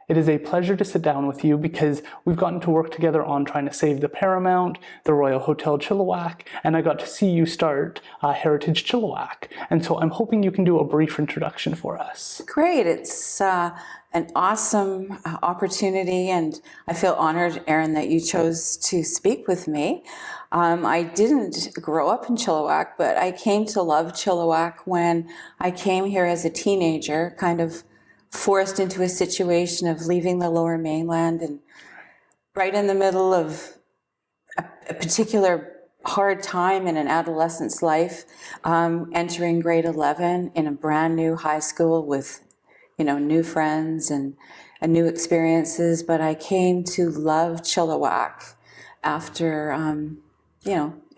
It is a pleasure to sit down with you because we've gotten to work together on trying to save the Paramount, the Royal Hotel Chilliwack, and I got to see you start Heritage Chilliwack. And so I'm hoping you can do a brief introduction for us. Great. It's an awesome opportunity, and I feel honored, Aaron, that you chose to speak with me. I didn't grow up in Chilliwack, but I came to love Chilliwack when I came here as a teenager, kind of forced into a situation of leaving the Lower Mainland and right in the middle of a particular hard time in an adolescent's life, entering grade 11 in a brand new high school with, new friends and new experiences. But I came to love Chilliwack after,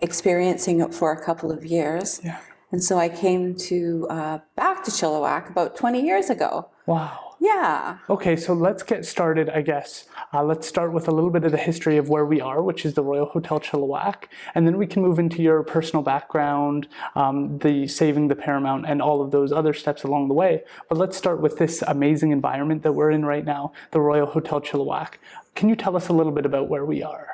experiencing it for a couple of years. Yeah. And so I came back to Chilliwack about 20 years ago. Wow. Yeah. Okay, so let's get started, I guess. Let's start with a little bit of the history of where we are, which is the Royal Hotel Chilliwack, and then we can move into your personal background, the Saving the Paramount, and all of those other steps along the way. But let's start with this amazing environment that we're in right now, the Royal Hotel Chilliwack. Can you tell us a little bit about where we are?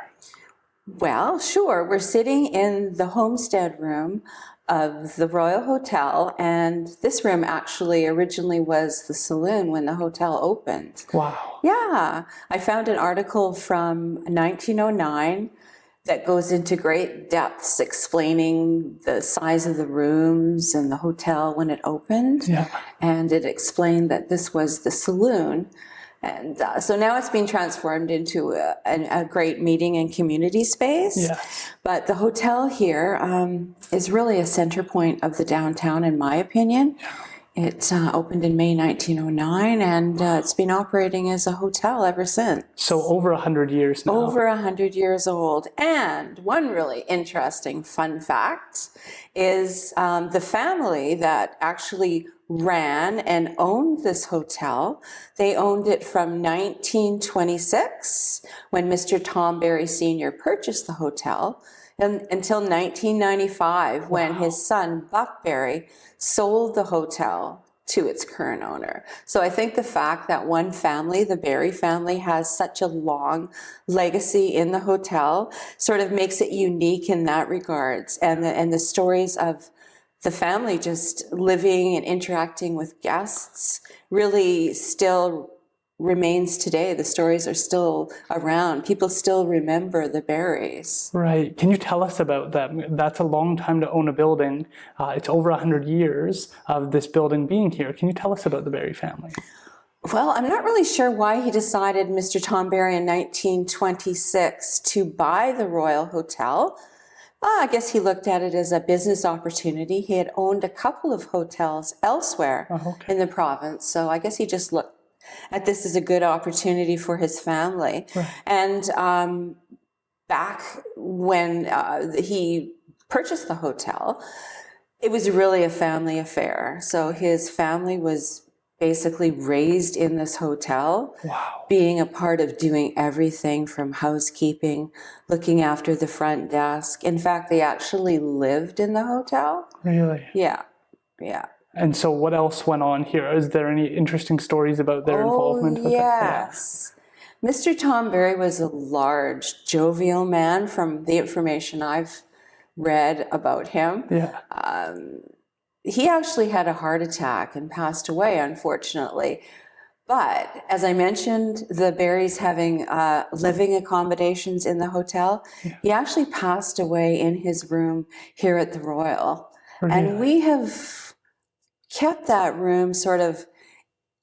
Well, sure. We're sitting in the homestead room of the Royal Hotel, and this room actually originally was the saloon when the hotel opened. Wow. Yeah. I found an article from 1909 that goes into great depths explaining the size of the rooms and the hotel when it opened. Yeah. And it explained that this was the saloon. And so now it's been transformed into a great meeting and community space. Yes. But the hotel here is really a center point of the downtown, in my opinion. Yeah. It opened in May 1909, and it's been operating as a hotel ever since. So over 100 years now. Over 100 years old. And one really interesting fun fact is the family that actually ran and owned this hotel. They owned it from 1926, when Mr. Tom Barry Senior purchased the hotel, and until 1995, when his son Buck Barry sold the hotel to its current owner. So I think the fact that one family, the Barry family, has such a long legacy in the hotel sort of makes it unique in that regards. And the stories of the family just living and interacting with guests really still remains today. The stories are still around. People still remember the Barrys. Right. Can you tell us about that? That's a long time to own a building. It's over 100 years of this building being here. Can you tell us about the Barry family? Well, I'm not really sure why he decided, Mr. Tom Barry, in 1926 to buy the Royal Hotel. I guess he looked at it as a business opportunity. He had owned a couple of hotels elsewhere in the province, so I guess he just looked at this as a good opportunity for his family. Right. And back when he purchased the hotel, it was really a family affair. So his family was basically raised in this hotel, being a part of doing everything from housekeeping, looking after the front desk. In fact, they actually lived in the hotel. Really? Yeah, yeah. And so what else went on here? Is there any interesting stories about their involvement with yes. Mr. Tom Barry was a large, jovial man from the information I've read about him. Yeah. He actually had a heart attack and passed away, unfortunately. But as I mentioned, the Barrys having living accommodations in the hotel, he actually passed away in his room here at the Royal. Really? And we have kept that room sort of,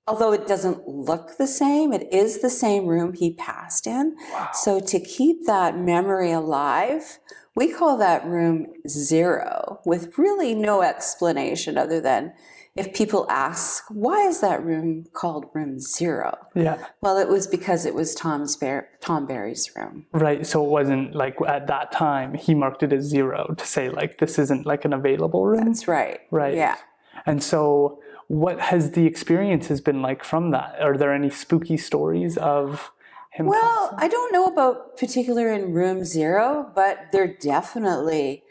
although it doesn't look the same, it is the same room he passed in. Wow. So to keep that memory alive, we call that room 0, with really no explanation other than if people ask, why is that room called room 0? Yeah. Well, it was because it was Tom Barry's room. Right. So it wasn't like at that time he marked it as 0 to say like this isn't like an available room. That's right. Right. Yeah. And so what has the experiences been like from that? Are there any spooky stories of him? Well, I don't know about particular in room 0, but there definitely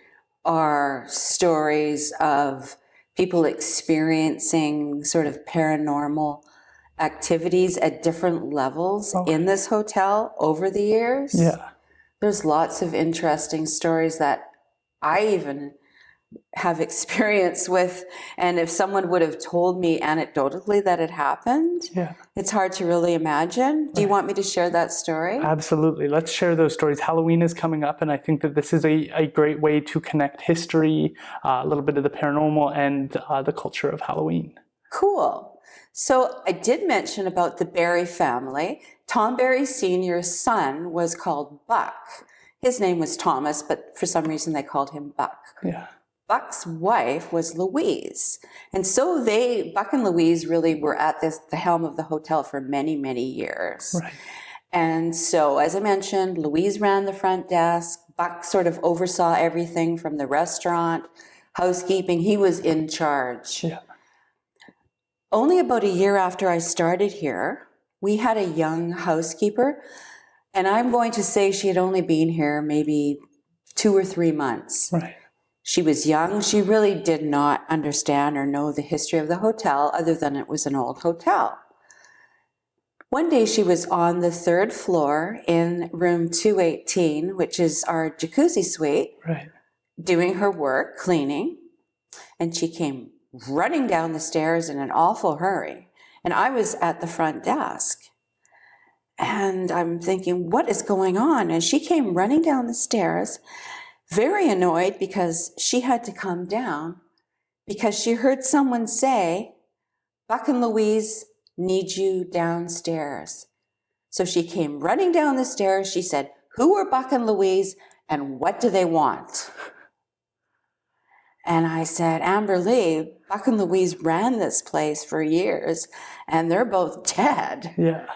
are stories of people experiencing sort of paranormal activities at different levels in this hotel over the years. Yeah. There's lots of interesting stories that I even have experience with, and if someone would have told me anecdotally that it happened, Yeah. it's hard to really imagine. Do you want me to share that story? Absolutely. Let's share those stories. Halloween is coming up, and I think that this is a great way to connect history, a little bit of the paranormal, and the culture of Halloween. Cool. So I did mention about the Barry family. Tom Barry Sr.'s son was called Buck. His name was Thomas, but for some reason they called him Buck. Yeah. Buck's wife was Louise. And so Buck and Louise really were at the helm of the hotel for many, many years. Right. And so, as I mentioned, Louise ran the front desk. Buck sort of oversaw everything from the restaurant, housekeeping. He was in charge. Yeah. Only about a year after I started here, we had a young housekeeper. And I'm going to say she had only been here maybe 2 or 3 months. Right. She was young. She really did not understand or know the history of the hotel other than it was an old hotel. One day she was on the 3rd floor in room 218, which is our jacuzzi suite, Right. doing her work, cleaning, and she came running down the stairs in an awful hurry. And I was at the front desk. And I'm thinking, what is going on? And she came running down the stairs, very annoyed because she had to come down because she heard someone say, Buck and Louise need you downstairs. So she came running down the stairs. She said, who are Buck and Louise and what do they want? And I said, Amber Lee, Buck and Louise ran this place for years and they're both dead. Yeah.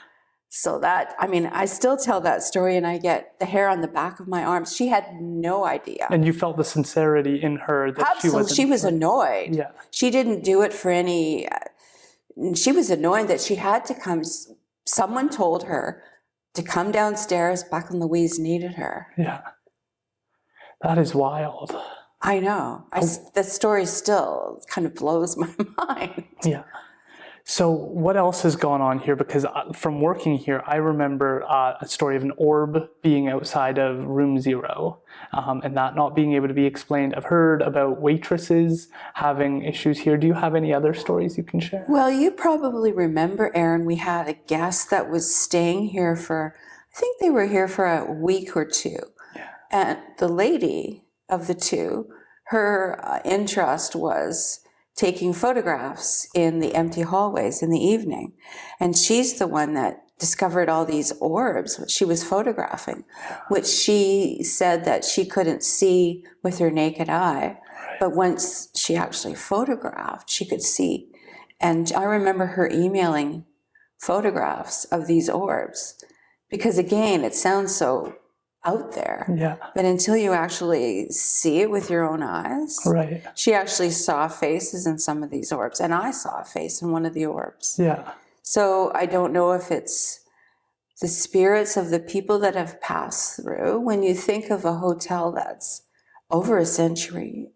So I still tell that story and I get the hair on the back of my arms. She had no idea. And you felt the sincerity in her that Absolutely. She was annoyed. Yeah. She didn't do it for any, she was annoyed that she had to come. Someone told her to come downstairs. Buck and Louise needed her. Yeah. That is wild. I know. The story still kind of blows my mind. Yeah. So what else has gone on here? Because from working here, I remember a story of an orb being outside of room 0 and that not being able to be explained. I've heard about waitresses having issues here. Do you have any other stories you can share? Well, you probably remember, Aaron, we had a guest that was staying here I think they were here for a week or 2. Yeah. And the lady of the 2, her interest was taking photographs in the empty hallways in the evening. And she's the one that discovered all these orbs she was photographing, which she said that she couldn't see with her naked eye. Right. But once she actually photographed, she could see. And I remember her emailing photographs of these orbs because, again, it sounds so out there. Yeah. But until you actually see it with your own eyes, Right. she actually saw faces in some of these orbs, and I saw a face in one of the orbs. Yeah. So I don't know if it's the spirits of the people that have passed through. When you think of a hotel that's over a century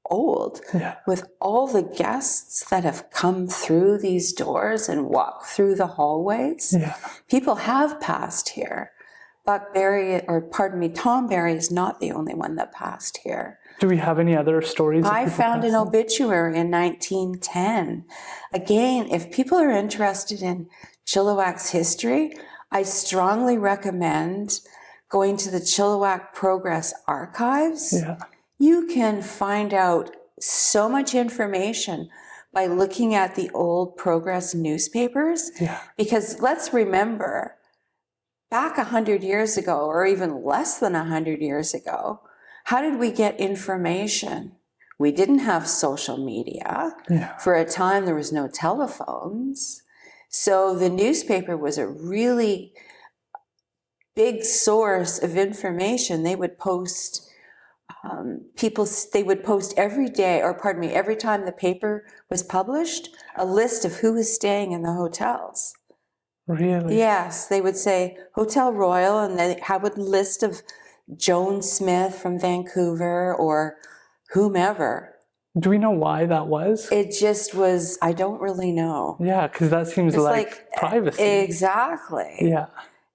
old, Yeah. with all the guests that have come through these doors and walked through the hallways, Yeah. people have passed here. Tom Barry is not the only one that passed here. Do we have any other stories? I found an obituary in 1910. Again, if people are interested in Chilliwack's history, I strongly recommend going to the Chilliwack Progress Archives. Yeah. You can find out so much information by looking at the old Progress newspapers. Yeah. Because let's remember, back 100 years ago, or even less than 100 years ago, how did we get information? We didn't have social media. Yeah. For a time, there was no telephones. So the newspaper was a really big source of information. They would post every day, every time the paper was published, a list of who was staying in the hotels. Really? Yes, they would say Hotel Royal, and they have a list of Joan Smith from Vancouver or whomever. Do we know why that was? It just was, I don't really know. Yeah, because that seems like privacy. Exactly. Yeah.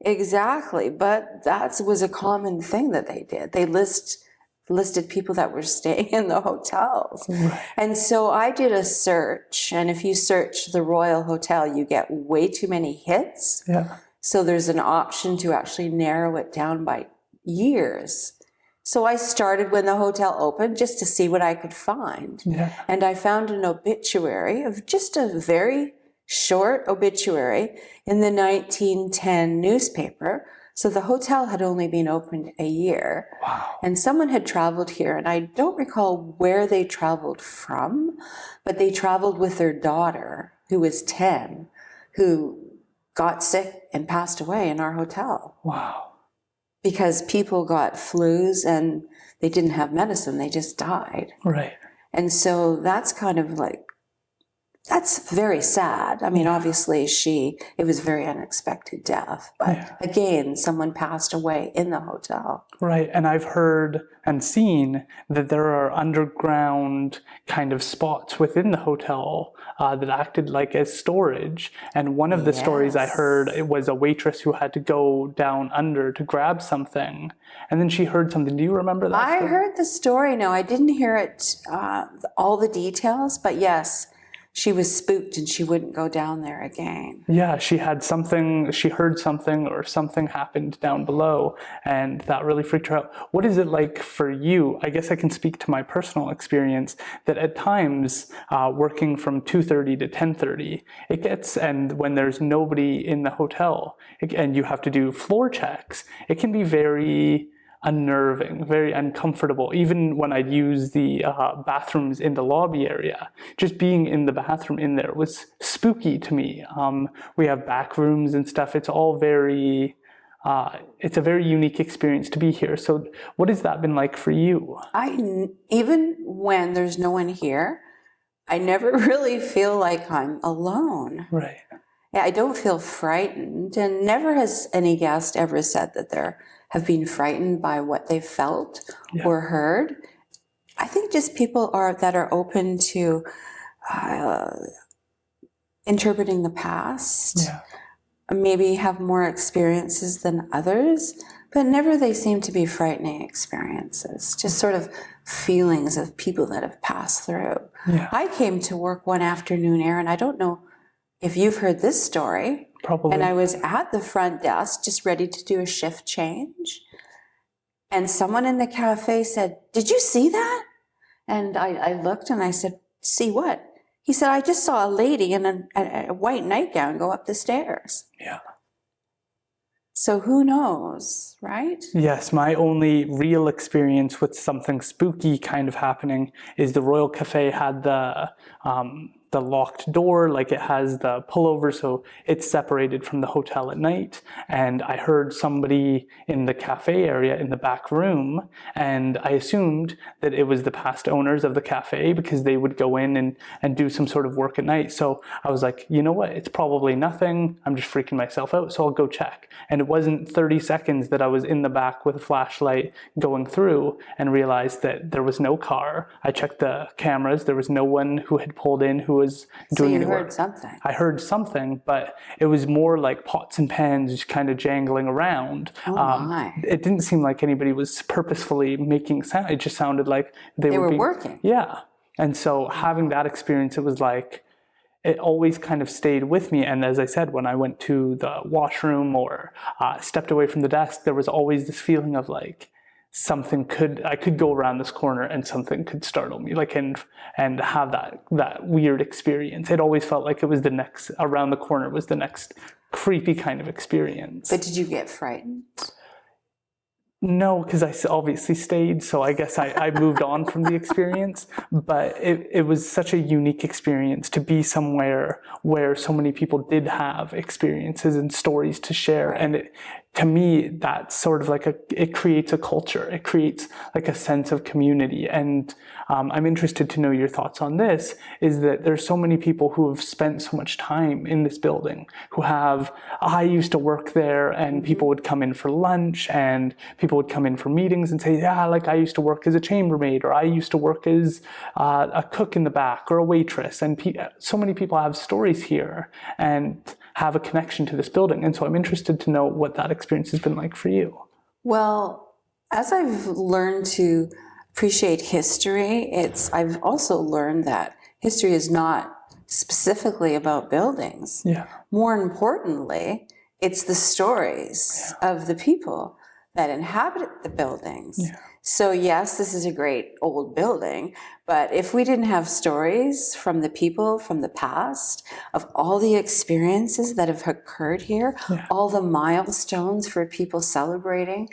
Exactly. But that was a common thing that they did. They listed people that were staying in the hotels. Right. And so I did a search, and if you search the Royal Hotel, you get way too many hits. Yeah. So there's an option to actually narrow it down by years. So I started when the hotel opened just to see what I could find. Yeah. And I found an obituary of just a very short obituary in the 1910 newspaper. So the hotel had only been opened a year. Wow. And someone had traveled here, and I don't recall where they traveled from, but they traveled with their daughter, who was 10, who got sick and passed away in our hotel. Wow. Because people got flus and they didn't have medicine, they just died. Right. And so that's kind of like, that's very sad. I mean, obviously it was a very unexpected death, but again, someone passed away in the hotel. Right, and I've heard and seen that there are underground kind of spots within the hotel that acted like as storage. And one of the stories I heard, it was a waitress who had to go down under to grab something, and then she heard something. Do you remember that I story? heard the story. No, I didn't hear it, all the details, but yes, she was spooked and she wouldn't go down there again. Yeah, she heard something or something happened down below, and that really freaked her out. What is it like for you? I guess I can speak to my personal experience that at times, working from 2:30 to 10:30, it gets, and when there's nobody in the hotel, and you have to do floor checks, it can be very unnerving, very uncomfortable. Even when I'd use the bathrooms in the lobby area, just being in the bathroom in there was spooky to me. We have back rooms and stuff. It's all very, it's a very unique experience to be here. So what has that been like for you? Even when there's no one here, I never really feel like I'm alone. Right. Yeah, I don't feel frightened, and never has any guest ever said that they're have been frightened by what they felt or heard. I think just people that are open to interpreting the past, maybe have more experiences than others, but never they seem to be frightening experiences, just sort of feelings of people that have passed through. Yeah. I came to work one afternoon, Aaron, I don't know if you've heard this story. Probably. And I was at the front desk just ready to do a shift change. And someone in the cafe said, "Did you see that?" And I looked and I said, "See what?" He said, "I just saw a lady in a white nightgown go up the stairs." Yeah. So who knows, right? Yes, my only real experience with something spooky kind of happening is the Royal Cafe had the locked door, like it has the pullover, so it's separated from the hotel at night. And I heard somebody in the cafe area in the back room, and I assumed that it was the past owners of the cafe because they would go in and do some sort of work at night. So I was like, you know what, it's probably nothing. I'm just freaking myself out, so I'll go check. And it wasn't 30 seconds that I was in the back with a flashlight going through and realized that there was no car. I checked the cameras. There was no one who had pulled in who was doing any work. So you heard something. I heard something, but it was more like pots and pans just kind of jangling around. Oh my. It didn't seem like anybody was purposefully making sound. It just sounded like they were working. Yeah. And so having that experience, it was like, it always kind of stayed with me. And as I said, when I went to the washroom or stepped away from the desk, there was always this feeling of like, I could go around this corner and something could startle me, like, and have that weird experience. It always felt like it was around the corner was the next creepy kind of experience. But did you get frightened? No, because I obviously stayed, so I guess I moved on from the experience. But it was such a unique experience to be somewhere where so many people did have experiences and stories to share. And to me, that's sort of like it creates a culture. It creates like a sense of community. And I'm interested to know your thoughts on this, is that there's so many people who have spent so much time in this building I used to work there, and people would come in for lunch, and people would come in for meetings and say, yeah, like I used to work as a chambermaid, or I used to work as a cook in the back, or a waitress. And so many people have stories here and have a connection to this building. And so I'm interested to know what that experience has been like for you. Well, as I've learned to appreciate history, I've also learned that history is not specifically about buildings. Yeah. More importantly, it's the stories of the people that inhabit the buildings. Yeah. So yes, this is a great old building, but if we didn't have stories from the people from the past of all the experiences that have occurred here, all the milestones for people celebrating,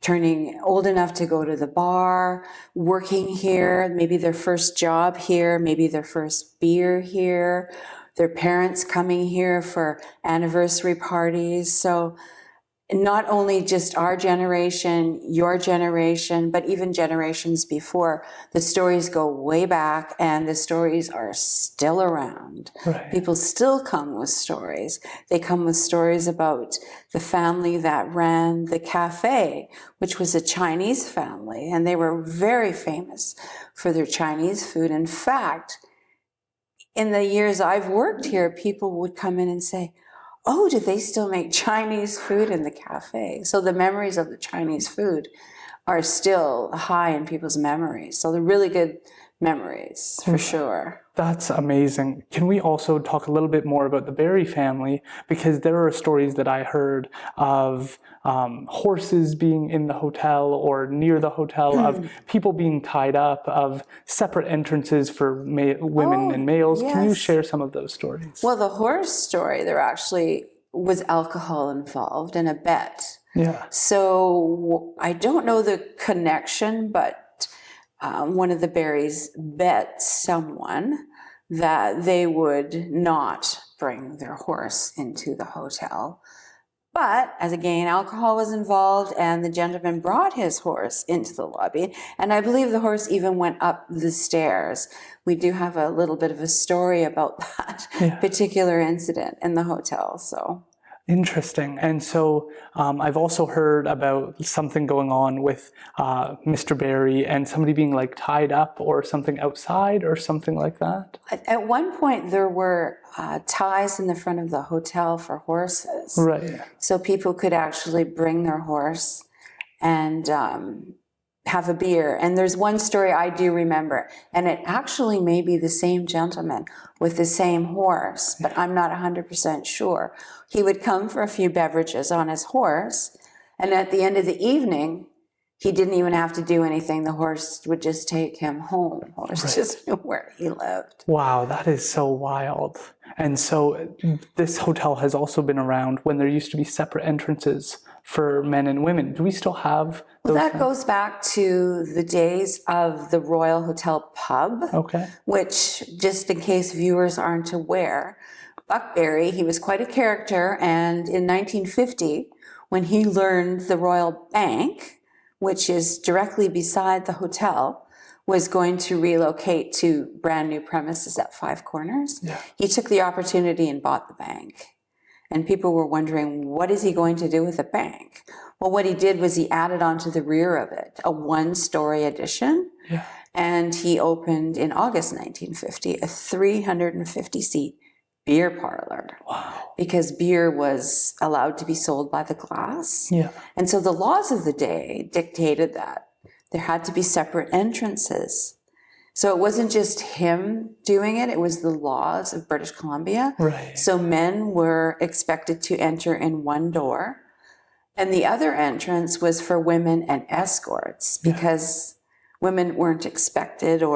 turning old enough to go to the bar, working here, maybe their first job here, maybe their first beer here, their parents coming here for anniversary parties. So not only just our generation, your generation, but even generations before, the stories go way back, and the stories are still around. Right. People still come with stories. They come with stories about the family that ran the cafe, which was a Chinese family, and they were very famous for their Chinese food. In fact, in the years I've worked here, people would come in and say, oh, do they still make Chinese food in the cafe? So the memories of the Chinese food are still high in people's memories. So they're really good memories, for sure. That's amazing. Can we also talk a little bit more about the Barry family? Because there are stories that I heard of horses being in the hotel or near the hotel, of people being tied up, of separate entrances for women and males. Yes. Can you share some of those stories? Well, the horse story, there actually was alcohol involved and a bet. Yeah. So I don't know the connection, but one of the Barrys bet someone that they would not bring their horse into the hotel. But as again, alcohol was involved, and the gentleman brought his horse into the lobby, and I believe the horse even went up the stairs. We do have a little bit of a story about that particular incident in the hotel. So interesting. And so I've also heard about something going on with Mr. Barry and somebody being like tied up or something outside or something like that. At one point, there were ties in the front of the hotel for horses. Right. So people could actually bring their horse and have a beer. And there's one story I do remember, and it actually may be the same gentleman with the same horse, but I'm not 100% sure. He would come for a few beverages on his horse, and at the end of the evening, he didn't even have to do anything. The horse would just take him home. The horse just knew where he lived. Wow, that is so wild. And so this hotel has also been around when there used to be separate entrances for men and women. Do we still have those? Well, that goes back to the days of the Royal Hotel pub, which, just in case viewers aren't aware, Buck Barry, he was quite a character, and in 1950, when he learned the Royal Bank, which is directly beside the hotel, was going to relocate to brand new premises at Five Corners, he took the opportunity and bought the bank. And people were wondering, what is he going to do with the bank? Well, what he did was he added onto the rear of it a one-story addition, and he opened in August 1950 a 350-seat beer parlor. Wow. Because beer was allowed to be sold by the glass. And so the laws of the day dictated that there had to be separate entrances. So it wasn't just him doing it, it was the laws of British Columbia. So men were expected to enter in one door, and the other entrance was for women and escorts, because women weren't expected, they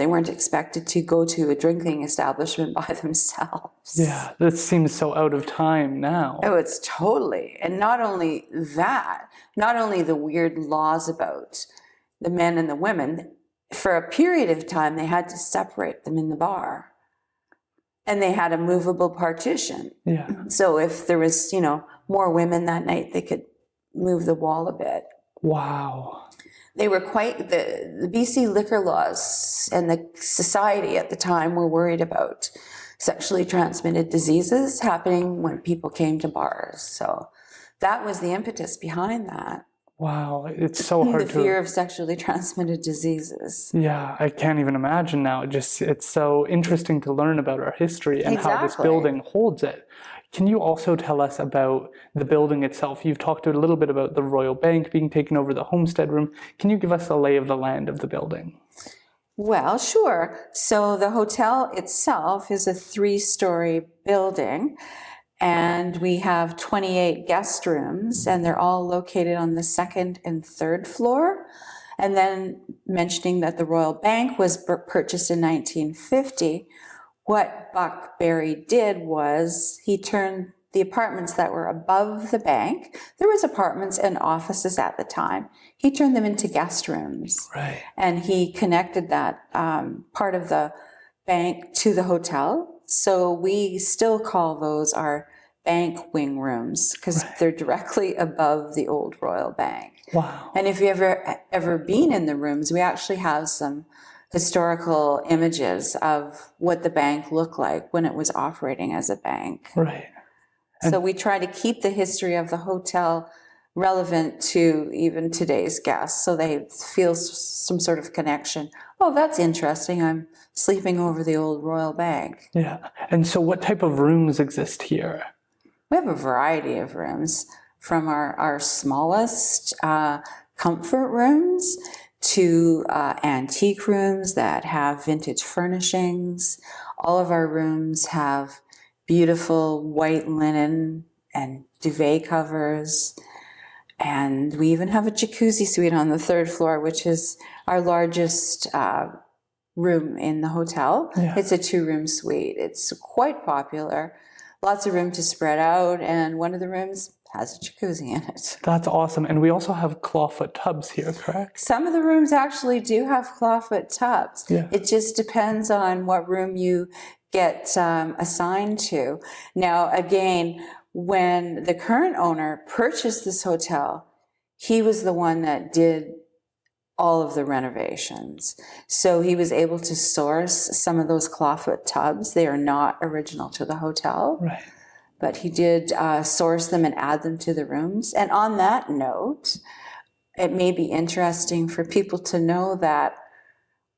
weren't expected to go to a drinking establishment by themselves. Yeah, that seems so out of time now. Oh, it's totally. And not only that, not only the weird laws about the men and the women, for a period of time, they had to separate them in the bar. And they had a movable partition. Yeah. So if there was, more women that night, they could move the wall a bit. Wow. They were quite, the BC liquor laws and the society at the time were worried about sexually transmitted diseases happening when people came to bars. So that was the impetus behind that. Wow. It's so hard The fear of sexually transmitted diseases. Yeah, I can't even imagine now. It's so interesting to learn about our history and how this Exactly. building holds it. Can you also tell us about the building itself? You've talked a little bit about the Royal Bank being taken over, the Homestead Room. Can you give us a lay of the land of the building? Well, sure. So the hotel itself is a 3-story building, and we have 28 guest rooms, and they're all located on the 2nd and 3rd floor. And then mentioning that the Royal Bank was purchased in 1950, what Buck Barry did was he turned the apartments that were above the bank, there was apartments and offices at the time, he turned them into guest rooms. Right. And he connected that part of the bank to the hotel. So we still call those our bank wing rooms because they're directly above the old Royal Bank. Wow. And if you've ever been in the rooms, we actually have some historical images of what the bank looked like when it was operating as a bank. Right. So we try to keep the history of the hotel relevant to even today's guests, so they feel some sort of connection. Oh, that's interesting. I'm sleeping over the old Royal Bank. Yeah. And so what type of rooms exist here? We have a variety of rooms, from our smallest comfort rooms to antique rooms that have vintage furnishings. All of our rooms have beautiful white linen and duvet covers. And we even have a jacuzzi suite on the 3rd floor, which is our largest room in the hotel. Yeah. It's a 2-room suite. It's quite popular. Lots of room to spread out, and one of the rooms has a jacuzzi in it. That's awesome. And we also have clawfoot tubs here, correct? Some of the rooms actually do have clawfoot tubs. Yeah. It just depends on what room you get assigned to. Now, again, when the current owner purchased this hotel, he was the one that did all of the renovations. So he was able to source some of those clawfoot tubs. They are not original to the hotel. Right. But he did source them and add them to the rooms. And on that note, it may be interesting for people to know that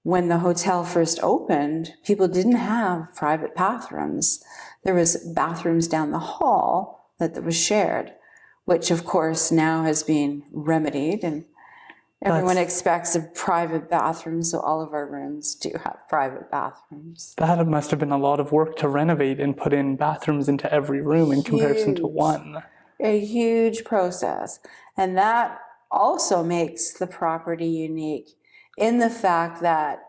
when the hotel first opened, people didn't have private bathrooms. There was bathrooms down the hall that was shared, which of course now has been remedied, and everyone expects a private bathroom, so all of our rooms do have private bathrooms. That must have been a lot of work to renovate and put in bathrooms into every room in comparison to one. A huge process. And that also makes the property unique in the fact that,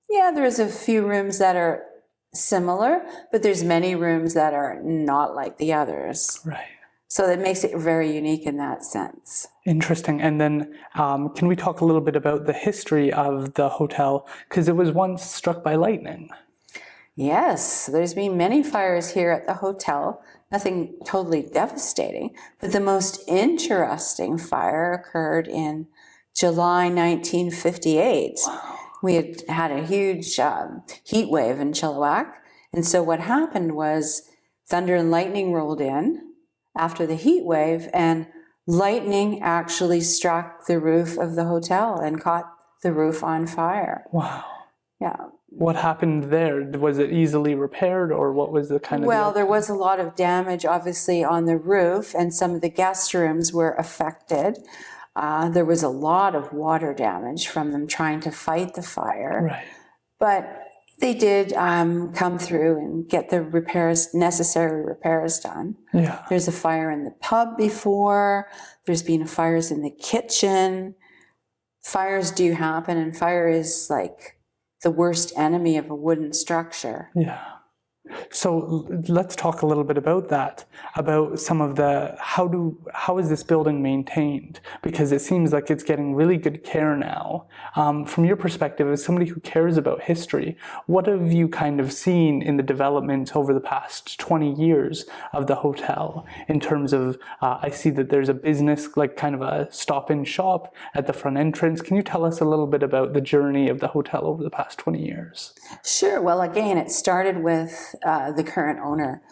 yeah, there's a few rooms that are similar, but there's many rooms that are not like the others. Right. So that makes it very unique in that sense. Interesting. And then can we talk a little bit about the history of the hotel? Because it was once struck by lightning. Yes, there's been many fires here at the hotel, nothing totally devastating, but the most interesting fire occurred in July 1958. Wow. We had a huge heat wave in Chilliwack, and so what happened was thunder and lightning rolled in after the heat wave, and lightning actually struck the roof of the hotel and caught the roof on fire. Wow. Yeah. What happened there? Was it easily repaired, or what was the kind of... Well, there was a lot of damage, obviously, on the roof, and some of the guest rooms were affected. There was a lot of water damage from them trying to fight the fire. Right. But they did come through and get the necessary repairs done. Yeah. There's a fire in the pub before. There's been fires in the kitchen. Fires do happen, and fire is like the worst enemy of a wooden structure. Yeah. So let's talk a little bit about that, about some of the, how is this building maintained? Because it seems like it's getting really good care now. From your perspective, as somebody who cares about history, what have you kind of seen in the development over the past 20 years of the hotel in terms of, I see that there's a business, like kind of a stop-in shop at the front entrance. Can you tell us a little bit about the journey of the hotel over the past 20 years? Sure. Well, again, it started with the current owner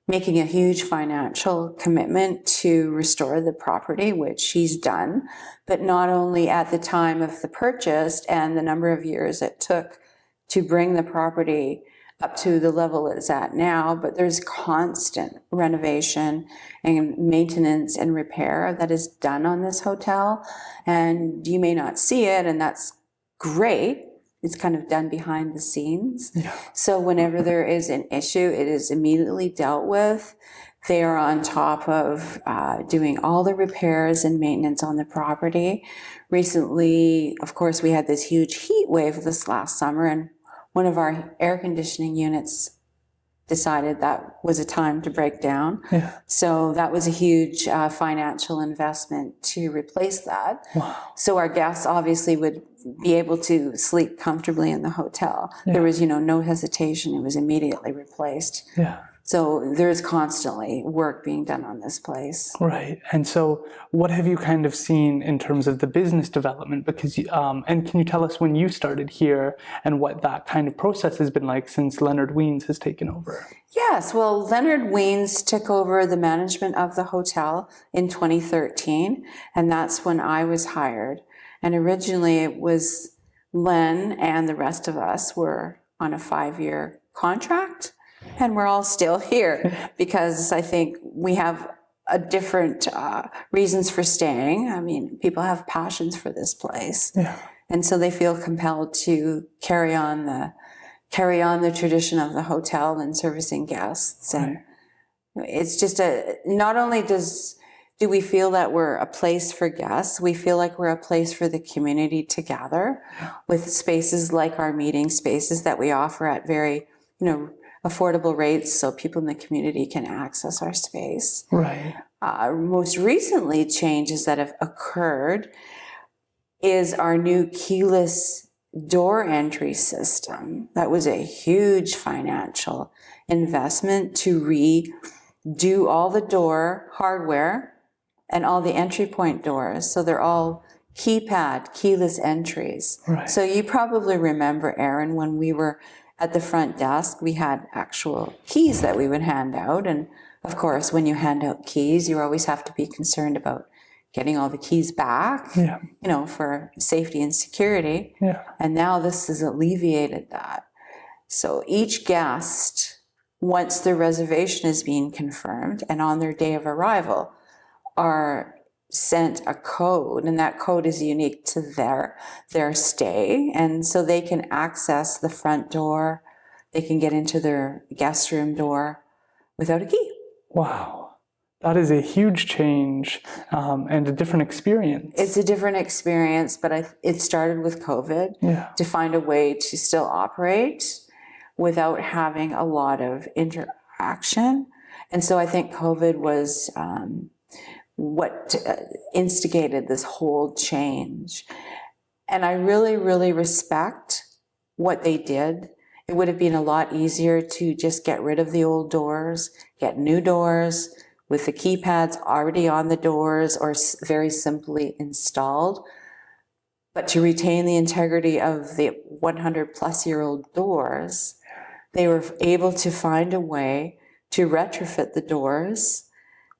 making a huge financial commitment to restore the property, which she's done, but not only at the time of the purchase and the number of years it took to bring the property up to the level it's at now, but there's constant renovation and maintenance and repair that is done on this hotel. And you may not see it, and that's great. It's kind of done behind the scenes. Yeah. So whenever there is an issue, it is immediately dealt with. They are on top of doing all the repairs and maintenance on the property. Recently, of course, we had this huge heat wave this last summer, and one of our air conditioning units decided that was a time to break down. Yeah. So that was a huge financial investment to replace that. Wow. So our guests obviously would be able to sleep comfortably in the hotel. Yeah. There was, no hesitation. It was immediately replaced. Yeah. So there's constantly work being done on this place. Right. And so what have you kind of seen in terms of the business development? Because, and can you tell us when you started here and what that kind of process has been like since Leonard Weens has taken over? Yes, well, Leonard Weens took over the management of the hotel in 2013, and that's when I was hired. And originally it was Len and the rest of us were on a 5-year contract. And we're all still here because I think we have a different reasons for staying. I mean, people have passions for this place. Yeah. And so they feel compelled to carry on the tradition of the hotel and servicing guests. And it's just not only do we feel that we're a place for guests, we feel like we're a place for the community to gather with spaces like our meeting spaces that we offer at very, affordable rates so people in the community can access our space. Right. Most recently, changes that have occurred is our new keyless door entry system. That was a huge financial investment to redo all the door hardware and all the entry point doors. So they're all keypad, keyless entries. Right. So you probably remember, Aaron, when we were at the front desk, we had actual keys that we would hand out. And of course, when you hand out keys, you always have to be concerned about getting all the keys back, for safety and security. Yeah. And now this has alleviated that. So each guest, once their reservation is being confirmed and on their day of arrival, are sent a code, and that code is unique to their stay. And so they can access the front door, they can get into their guest room door without a key. Wow. That is a huge change and a different experience. It's a different experience, but it started with COVID to find a way to still operate without having a lot of interaction. And so I think COVID was what instigated this whole change. And I really, really respect what they did. It would have been a lot easier to just get rid of the old doors, get new doors with the keypads already on the doors or very simply installed. But to retain the integrity of the 100-plus-year-old doors, they were able to find a way to retrofit the doors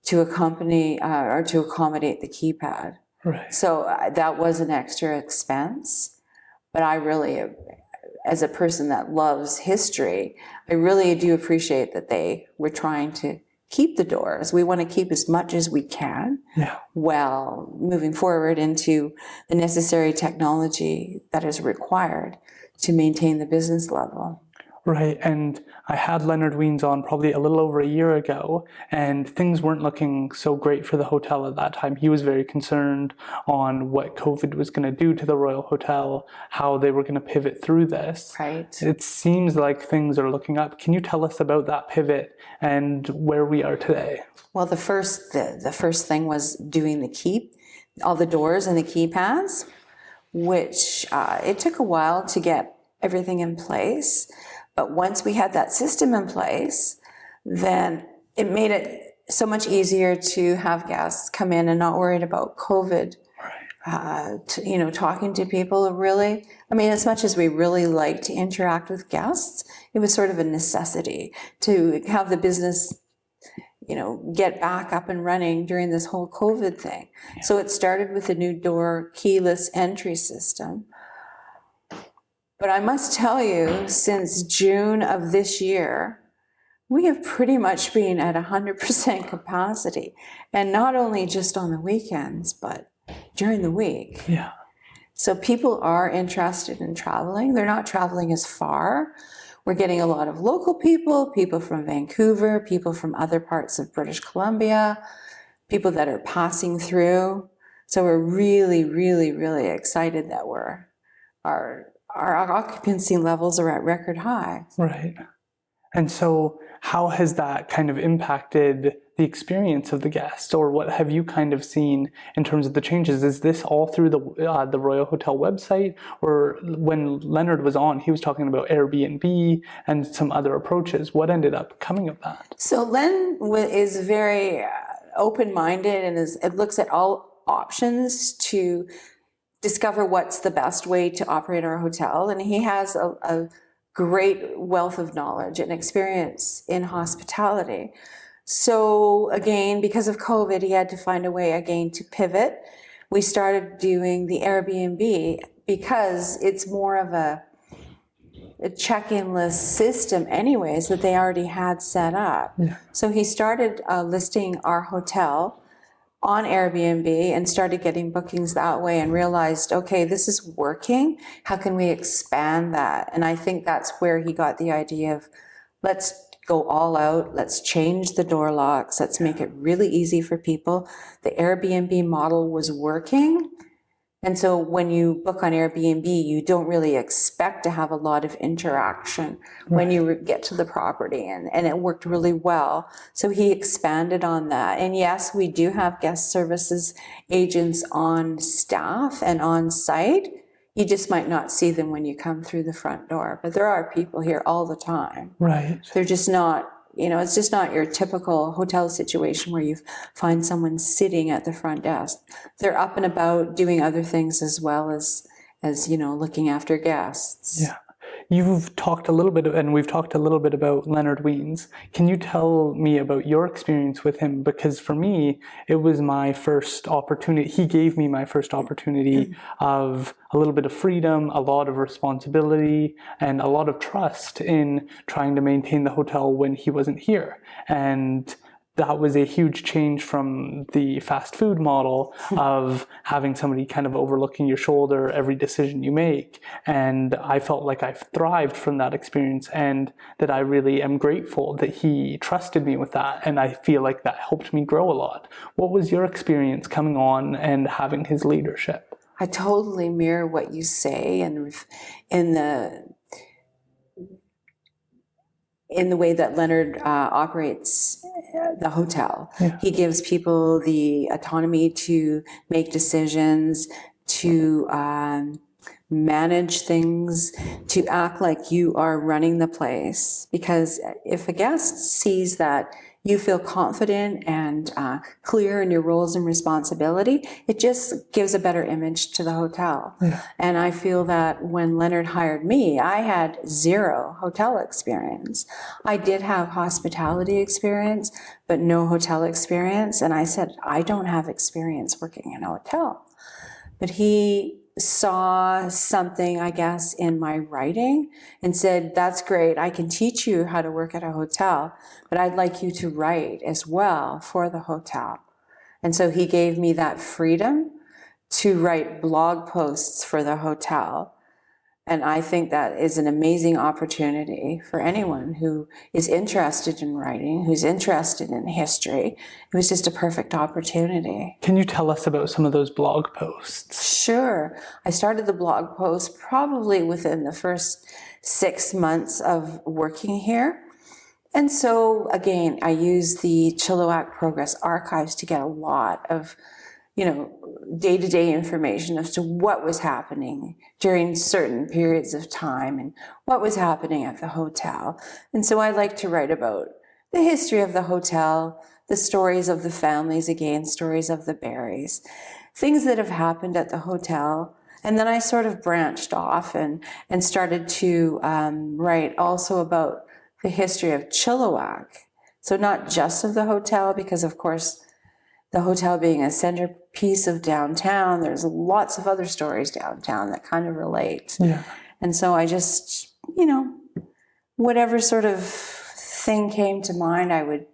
to accompany or to accommodate the keypad. Right. So that was an extra expense, but I really, as a person that loves history, I really do appreciate that they were trying to keep the doors. We want to keep as much as we can while moving forward into the necessary technology that is required to maintain the business level. Right, and I had Leonard Weens on probably a little over a year ago, and things weren't looking so great for the hotel at that time. He was very concerned on what COVID was going to do to the Royal Hotel, how they were going to pivot through this. Right. It seems like things are looking up. Can you tell us about that pivot and where we are today? Well, the first thing was doing the keep, all the doors and the keypads, which it took a while to get everything in place. But once we had that system in place, then it made it so much easier to have guests come in and not worried about COVID. Talking to people really, I mean, as much as we really like to interact with guests, it was sort of a necessity to have the business, get back up and running during this whole COVID thing. Yeah. So it started with a new door keyless entry system. But I must tell you, since June of this year, we have pretty much been at 100% capacity. And not only just on the weekends, but during the week. Yeah. So people are interested in traveling. They're not traveling as far. We're getting a lot of local people from Vancouver, people from other parts of British Columbia, people that are passing through. So we're really, really, really excited that our occupancy levels are at record high. Right. And so how has that kind of impacted the experience of the guest, or what have you kind of seen in terms of the changes? Is this all through the Royal Hotel website, or when Leonard was on, he was talking about Airbnb and some other approaches? What ended up coming of that? So Len is very open-minded and it looks at all options to discover what's the best way to operate our hotel. And he has a great wealth of knowledge and experience in hospitality. So again, because of COVID, he had to find a way again to pivot. We started doing the Airbnb because it's more of a check-in list system anyways that they already had set up. Yeah. So he started listing our hotel on Airbnb and started getting bookings that way and realized, okay, this is working. How can we expand that? And I think that's where he got the idea of, let's go all out. Let's change the door locks. Let's make it really easy for people. The Airbnb model was working. And so when you book on Airbnb, you don't really expect to have a lot of interaction when you get to the property, and it worked really well. So he expanded on that. And yes, we do have guest services agents on staff and on site. You just might not see them when you come through the front door, but there are people here all the time. Right. They're just not, it's just not your typical hotel situation where you find someone sitting at the front desk. They're up and about doing other things as well as looking after guests. Yeah. You've talked a little bit, and we've talked a little bit about Leonard Weens. Can you tell me about your experience with him? Because for me, it was my first opportunity. He gave me my first opportunity of a little bit of freedom, a lot of responsibility, and a lot of trust in trying to maintain the hotel when he wasn't here. And that was a huge change from the fast food model of having somebody kind of overlooking your shoulder every decision you make. And I felt like I thrived from that experience, and that I really am grateful that he trusted me with that. And I feel like that helped me grow a lot. What was your experience coming on and having his leadership? I totally mirror what you say, and in the way that Leonard operates the hotel. Yeah. He gives people the autonomy to make decisions, to manage things, to act like you are running the place. Because if a guest sees that you feel confident and clear in your roles and responsibility, it just gives a better image to the hotel. Yeah. And I feel that when Leonard hired me, I had zero hotel experience. I did have hospitality experience, but no hotel experience. And I said, I don't have experience working in a hotel. But he saw something, I guess, in my writing and said, that's great. I can teach you how to work at a hotel, but I'd like you to write as well for the hotel. And so he gave me that freedom to write blog posts for the hotel. And I think that is an amazing opportunity for anyone who is interested in writing, who's interested in history. It was just a perfect opportunity. Can you tell us about some of those blog posts? Sure. I started the blog post probably within the first 6 months of working here. And so, again, I used the Chilliwack Progress Archives to get a lot of day-to-day information as to what was happening during certain periods of time and what was happening at the hotel. And so I like to write about the history of the hotel, the stories of the families, again, stories of the Barrys, things that have happened at the hotel. And then I sort of branched off and started to write also about the history of Chilliwack. So not just of the hotel, because of course, the hotel being a centerpiece of downtown, there's lots of other stories downtown that kind of relate. Yeah. And so I just, whatever sort of thing came to mind, I would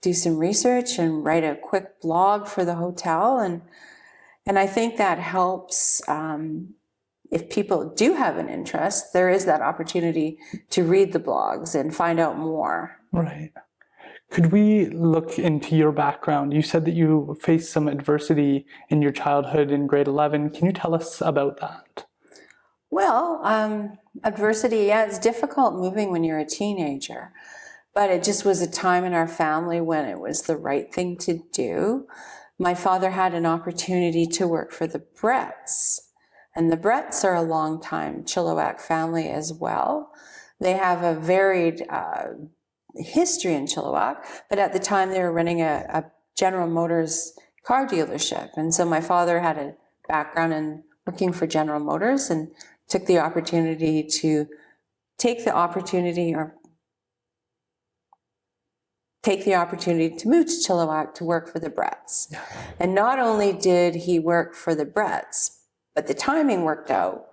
do some research and write a quick blog for the hotel. And I think that helps. If people do have an interest, there is that opportunity to read the blogs and find out more. Right. Could we look into your background? You said that you faced some adversity in your childhood in grade 11. Can you tell us about that? Well, adversity, yeah, it's difficult moving when you're a teenager, but it just was a time in our family when it was the right thing to do. My father had an opportunity to work for the Bretts, and the Bretts are a long-time Chilliwack family as well. They have a varied history in Chilliwack, but at the time they were running a General Motors car dealership. And so my father had a background in working for General Motors and took the opportunity to move to Chilliwack to work for the Bretts. Yeah. And not only did he work for the Bretts, but the timing worked out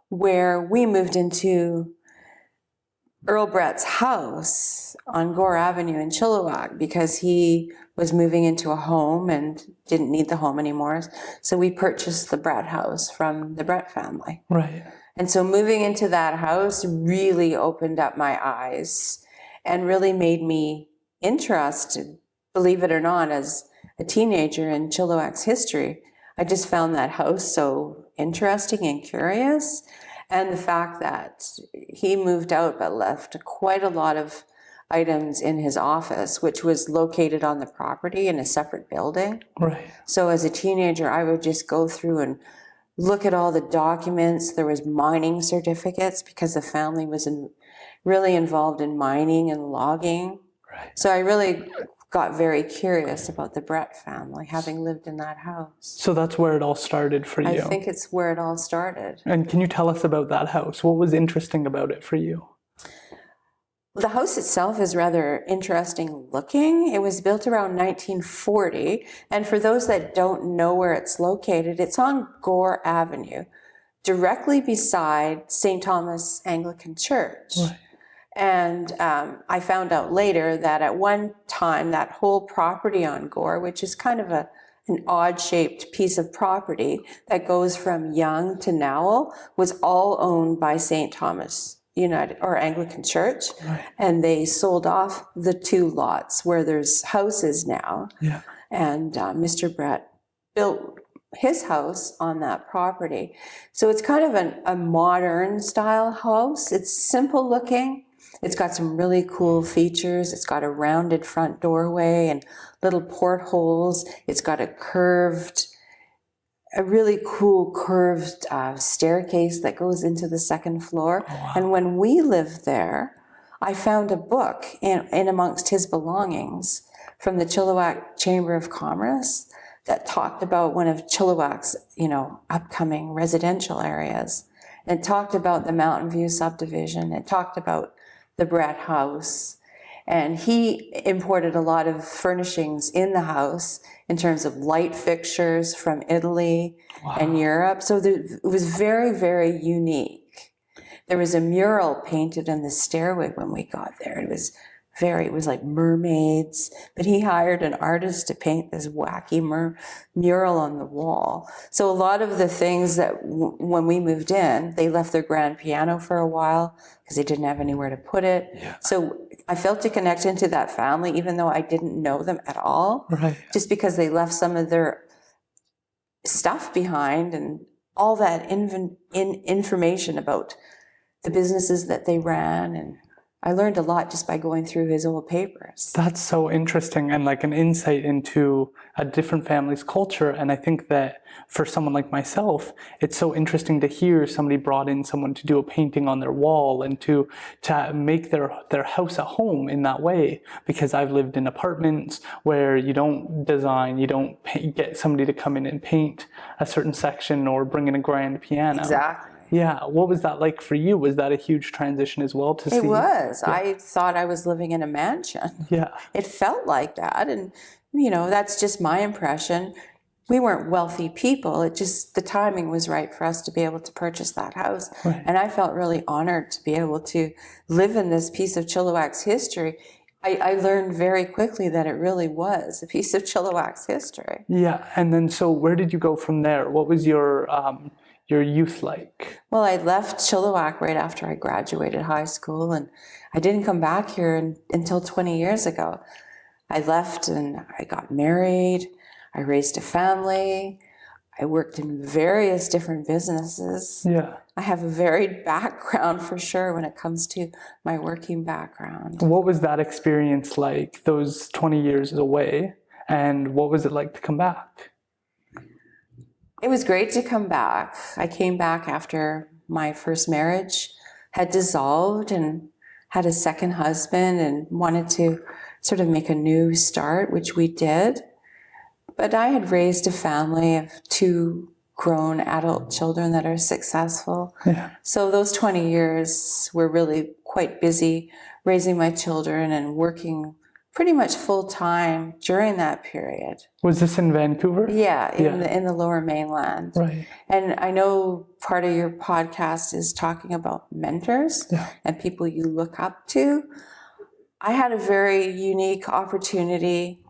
where we moved into Earl Brett's house on Gore Avenue in Chilliwack because he was moving into a home and didn't need the home anymore. So we purchased the Brett house from the Brett family. Right. And so moving into that house really opened up my eyes and really made me interested, believe it or not, as a teenager in Chilliwack's history. I just found that house so interesting and curious. And the fact that he moved out but left quite a lot of items in his office, which was located on the property in a separate building. Right. So as a teenager, I would just go through and look at all the documents. There was mining certificates because the family was really involved in mining and logging. Right. So I really got very curious about the Brett family, having lived in that house. So that's where it all started for you? I think it's where it all started. And can you tell us about that house? What was interesting about it for you? The house itself is rather interesting looking. It was built around 1940, and for those that don't know where it's located, it's on Gore Avenue, directly beside St. Thomas Anglican Church. Right. And I found out later that at one time, that whole property on Gore, which is kind of an odd-shaped piece of property that goes from Yonge to Nowell, was all owned by St. Thomas United or Anglican Church. Right. And they sold off the 2 lots where there's houses now. Yeah. And Mr. Brett built his house on that property. So it's kind of a modern style house. It's simple looking. It's got some really cool features. It's got a rounded front doorway and little portholes. It's got a really cool curved staircase that goes into the second floor. Oh, wow. And when we lived there, I found a book in amongst his belongings from the Chilliwack Chamber of Commerce that talked about one of Chilliwack's, upcoming residential areas. And it talked about the Mountain View subdivision. It talked about the Brett house. And he imported a lot of furnishings in the house in terms of light fixtures from Italy. Wow. And Europe. So it was very, very unique. There was a mural painted in the stairway when we got there. It was it was like mermaids, but he hired an artist to paint this wacky mural on the wall. So a lot of the things that when we moved in, they left their grand piano for a while because they didn't have anywhere to put it. Yeah. So I felt a connection to that family, even though I didn't know them at all, Right. just because they left some of their stuff behind and all that information about the businesses that they ran. And I learned a lot just by going through his old papers. That's so interesting, and like an insight into a different family's culture. And I think that for someone like myself, it's so interesting to hear somebody brought in someone to do a painting on their wall and to make their house a home in that way. Because I've lived in apartments where you don't design, you don't get somebody to come in and paint a certain section or bring in a grand piano. Exactly. Yeah. What was that like for you? Was that a huge transition as well to see? It was. Yeah. I thought I was living in a mansion. Yeah. It felt like that. And, that's just my impression. We weren't wealthy people. It just, the timing was right for us to be able to purchase that house. Right. And I felt really honored to be able to live in this piece of Chilliwack's history. I learned very quickly that it really was a piece of Chilliwack's history. Yeah. And then, so where did you go from there? What was your youth like? Well, I left Chilliwack right after I graduated high school, and I didn't come back here until 20 years ago. I left and I got married. I raised a family. I worked in various different businesses. Yeah. I have a varied background for sure when it comes to my working background. What was that experience like, those 20 years away? And what was it like to come back? It was great to come back. I came back after my first marriage had dissolved and had a second husband and wanted to sort of make a new start, which we did. But I had raised a family of 2 grown adult children that are successful. Yeah. So those 20 years were really quite busy raising my children and working pretty much full time during that period. Was this in Vancouver? Yeah, in the Lower Mainland. Right. And I know part of your podcast is talking about mentors and people you look up to. I had a very unique opportunity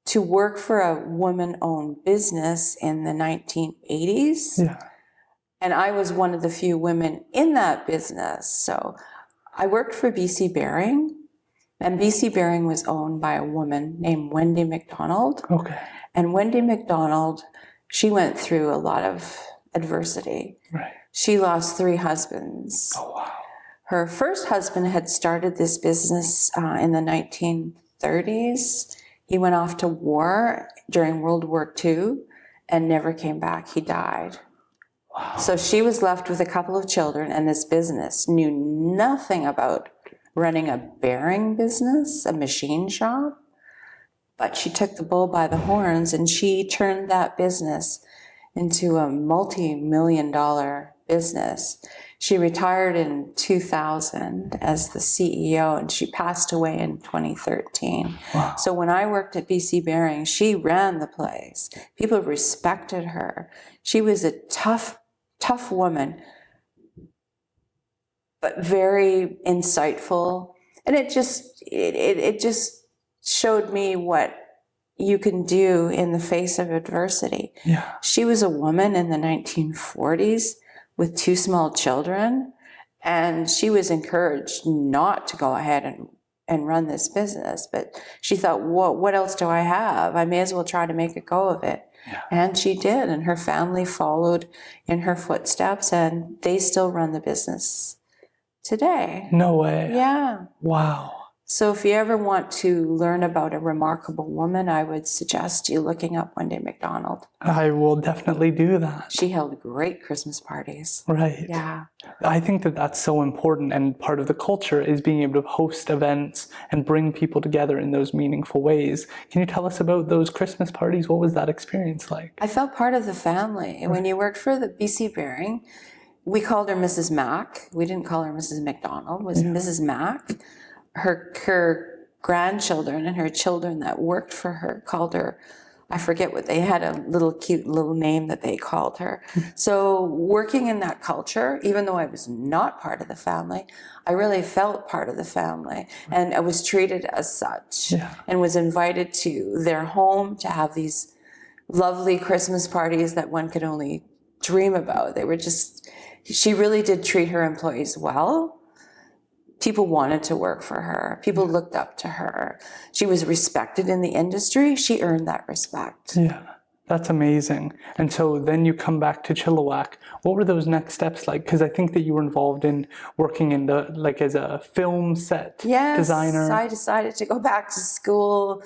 to work for a woman-owned business in the 1980s. Yeah. And I was one of the few women in that business. So I worked for BC Bearing, and BC Bearing was owned by a woman named Wendy McDonald. Okay. And Wendy McDonald, she went through a lot of adversity. Right. She lost 3 husbands. Oh, wow. Her first husband had started this business in the 1930s. He went off to war during World War II and never came back. He died. Wow. So she was left with a couple of children, and this business knew nothing about running a bearing business, a machine shop. But she took the bull by the horns and she turned that business into a multi-million-dollar business. She retired in 2000 as the CEO, and she passed away in 2013. Wow. So when I worked at BC Bearing, she ran the place. People respected her. She was a tough woman, but very insightful. And it just showed me what you can do in the face of adversity. Yeah. She was a woman in the 1940s with 2 small children, and she was encouraged not to go ahead and run this business. But she thought, what else do I have? I may as well try to make a go of it. Yeah. And she did, and her family followed in her footsteps, and they still run the business today. No way. Yeah. Wow. So if you ever want to learn about a remarkable woman, I would suggest you looking up Wendy McDonald. I will definitely do that. She held great Christmas parties. Right. Yeah. I think that that's so important, and part of the culture is being able to host events and bring people together in those meaningful ways. Can you tell us about those Christmas parties? What was that experience like? I felt part of the family. And when you worked for the BC Bearing, we called her Mrs. Mack. We didn't call her Mrs. McDonald. It was Mrs. Mack. Her grandchildren and her children that worked for her called her, I forget what they had, a little cute little name that they called her. So working in that culture, even though I was not part of the family, I really felt part of the family, and I was treated as such, and was invited to their home to have these lovely Christmas parties that one could only dream about. They were just, she really did treat her employees well. People wanted to work for her. People looked up to her. She was respected in the industry. She earned that respect. Yeah, that's amazing. And so then you come back to Chilliwack. What were those next steps like? Because I think that you were involved in working in the, like as a film set designer. Yes, I decided to go back to school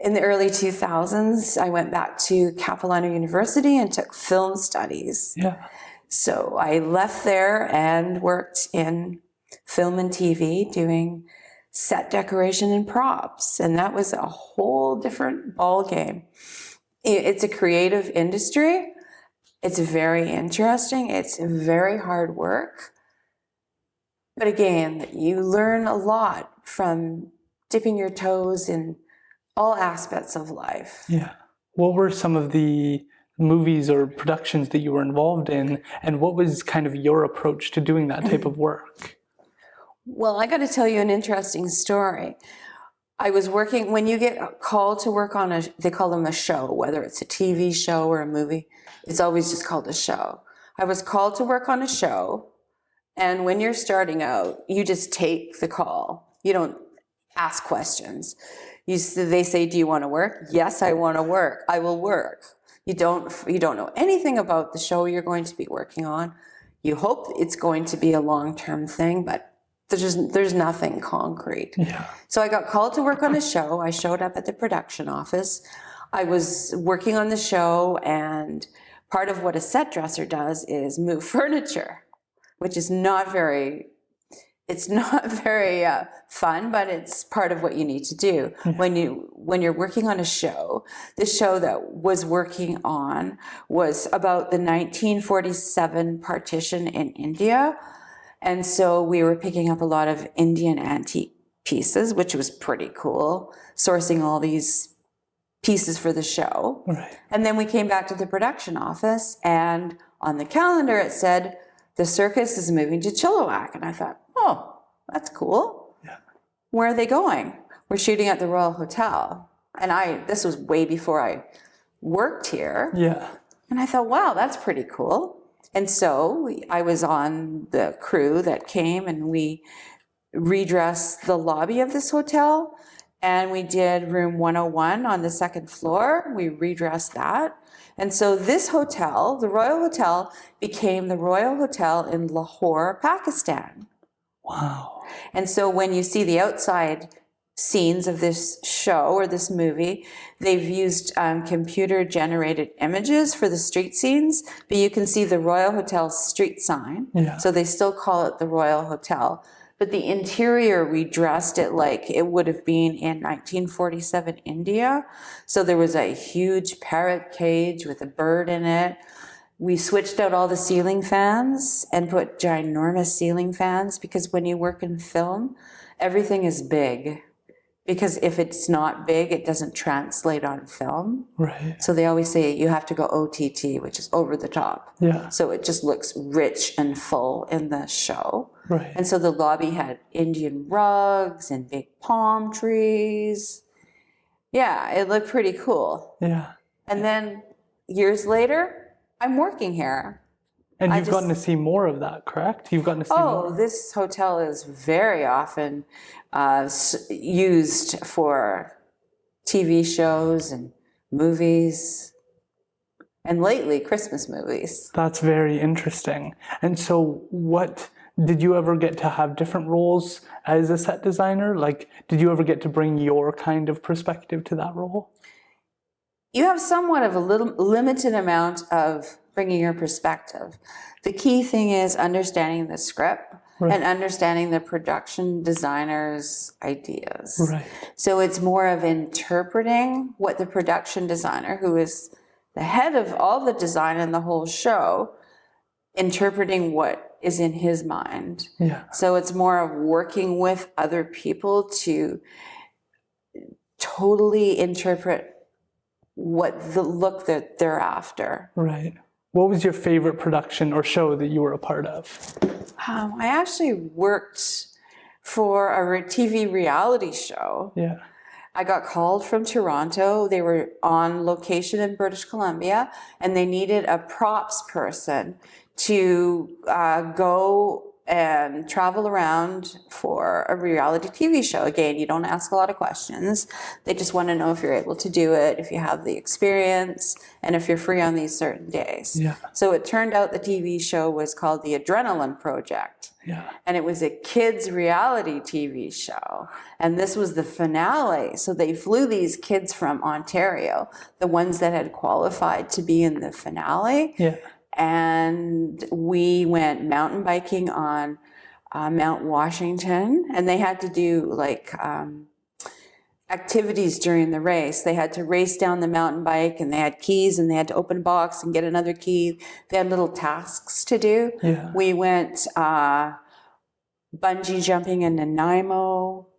in the early 2000s. I went back to Capilano University and took film studies. Yeah. So I left there and worked in film and TV doing set decoration and props. And that was a whole different ball game. It's a creative industry. It's very interesting. It's very hard work. But again, you learn a lot from dipping your toes in all aspects of life. Yeah. What were some of the movies or productions that you were involved in, and what was kind of your approach to doing that type of work? Well, I got to tell you an interesting story. I was working, when you get called to work on they call them a show, whether it's a TV show or a movie, it's always just called a show. I was called to work on a show, and when you're starting out, you just take the call. You don't ask questions. They say, do you want to work? Yes, I want to work. I will work. You don't know anything about the show you're going to be working on. You hope it's going to be a long-term thing, but there's nothing concrete. Yeah. So I got called to work on a show. I showed up at the production office. I was working on the show, and part of what a set dresser does is move furniture, which is not very fun, but it's part of what you need to do. When you're working on a show, the show that was working on was about the 1947 partition in India. And so we were picking up a lot of Indian antique pieces, which was pretty cool, sourcing all these pieces for the show. Right. And then we came back to the production office, and on the calendar it said, the circus is moving to Chilliwack. And I thought, oh, that's cool. Yeah. Where are they going? We're shooting at the Royal Hotel. And this was way before I worked here. Yeah. And I thought, wow, that's pretty cool. And so I was on the crew that came, and we redressed the lobby of this hotel, and we did room 101 on the second floor. We redressed that. And so this hotel, the Royal Hotel, became the Royal Hotel in Lahore, Pakistan. Wow. And so when you see the outside scenes of this show or this movie, they've used computer-generated images for the street scenes, but you can see the Royal Hotel street sign. Yeah. So they still call it the Royal Hotel. But the interior, we dressed it like it would have been in 1947 India. So there was a huge parrot cage with a bird in it. We switched out all the ceiling fans and put ginormous ceiling fans, because when you work in film, everything is big. Because if it's not big, it doesn't translate on film. Right. So they always say you have to go OTT, which is over the top. Yeah. So it just looks rich and full in the show. Right. And so the lobby had Indian rugs and big palm trees. Yeah, it looked pretty cool. Yeah. And then years later, I'm working here. And you've gotten to see more of that, correct? You've gotten to see more. Oh, this hotel is very often used for TV shows and movies, and lately Christmas movies. That's very interesting. And so did you ever get to have different roles as a set designer? Like, did you ever get to bring your kind of perspective to that role? You have somewhat of a little limited amount of bringing your perspective. The key thing is understanding the script. Right. And understanding the production designer's ideas. Right. So it's more of interpreting what the production designer, who is the head of all the design in the whole show, interpreting what is in his mind. Yeah. So it's more of working with other people to totally interpret what the look that they're after. Right. What was your favorite production or show that you were a part of? I actually worked for a TV reality show. Yeah. I got called from Toronto. They were on location in British Columbia, and they needed a props person to go and travel around for a reality TV show. Again, you don't ask a lot of questions. They just want to know if you're able to do it, if you have the experience, and if you're free on these certain days. Yeah. So it turned out the TV show was called The Adrenaline Project. Yeah. And it was a kids reality TV show. And this was the finale. So they flew these kids from Ontario, the ones that had qualified to be in the finale. Yeah. And we went mountain biking on Mount Washington, and they had to do like activities during the race. They had to race down the mountain bike, and they had keys, and they had to open a box and get another key. They had little tasks to do. Yeah. We went bungee jumping in Nanaimo.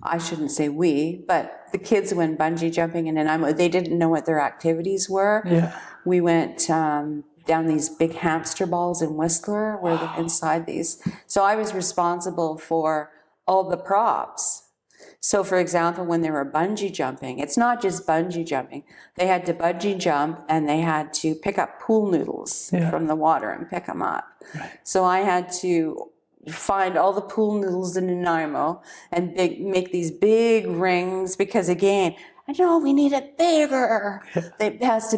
I shouldn't say we, but the kids went bungee jumping in Nanaimo. They didn't know what their activities were. Yeah. We went down these big hamster balls in Whistler, where they're inside these. So I was responsible for all the props. So for example, when they were bungee jumping, it's not just bungee jumping. They had to bungee jump, and they had to pick up pool noodles from the water and pick them up. Right. So I had to find all the pool noodles in Nanaimo and make these big rings, because again, I know we need it bigger. It has to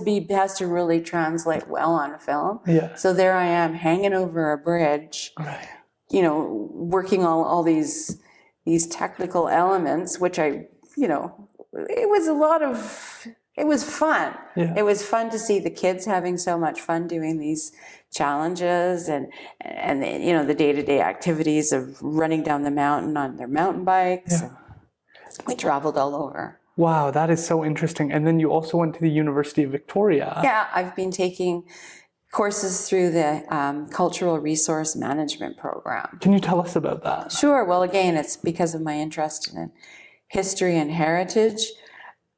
really translate well on film. Yeah. So there I am hanging over a bridge, Right. you know, working on all these technical elements, which it was fun. Yeah. It was fun to see the kids having so much fun doing these challenges and the day-to-day activities of running down the mountain on their mountain bikes. Yeah. We traveled all over. Wow, that is so interesting. And then you also went to the University of Victoria. Yeah, I've been taking courses through the Cultural Resource Management program. Can you tell us about that? Sure. Well, again, it's because of my interest in history and heritage.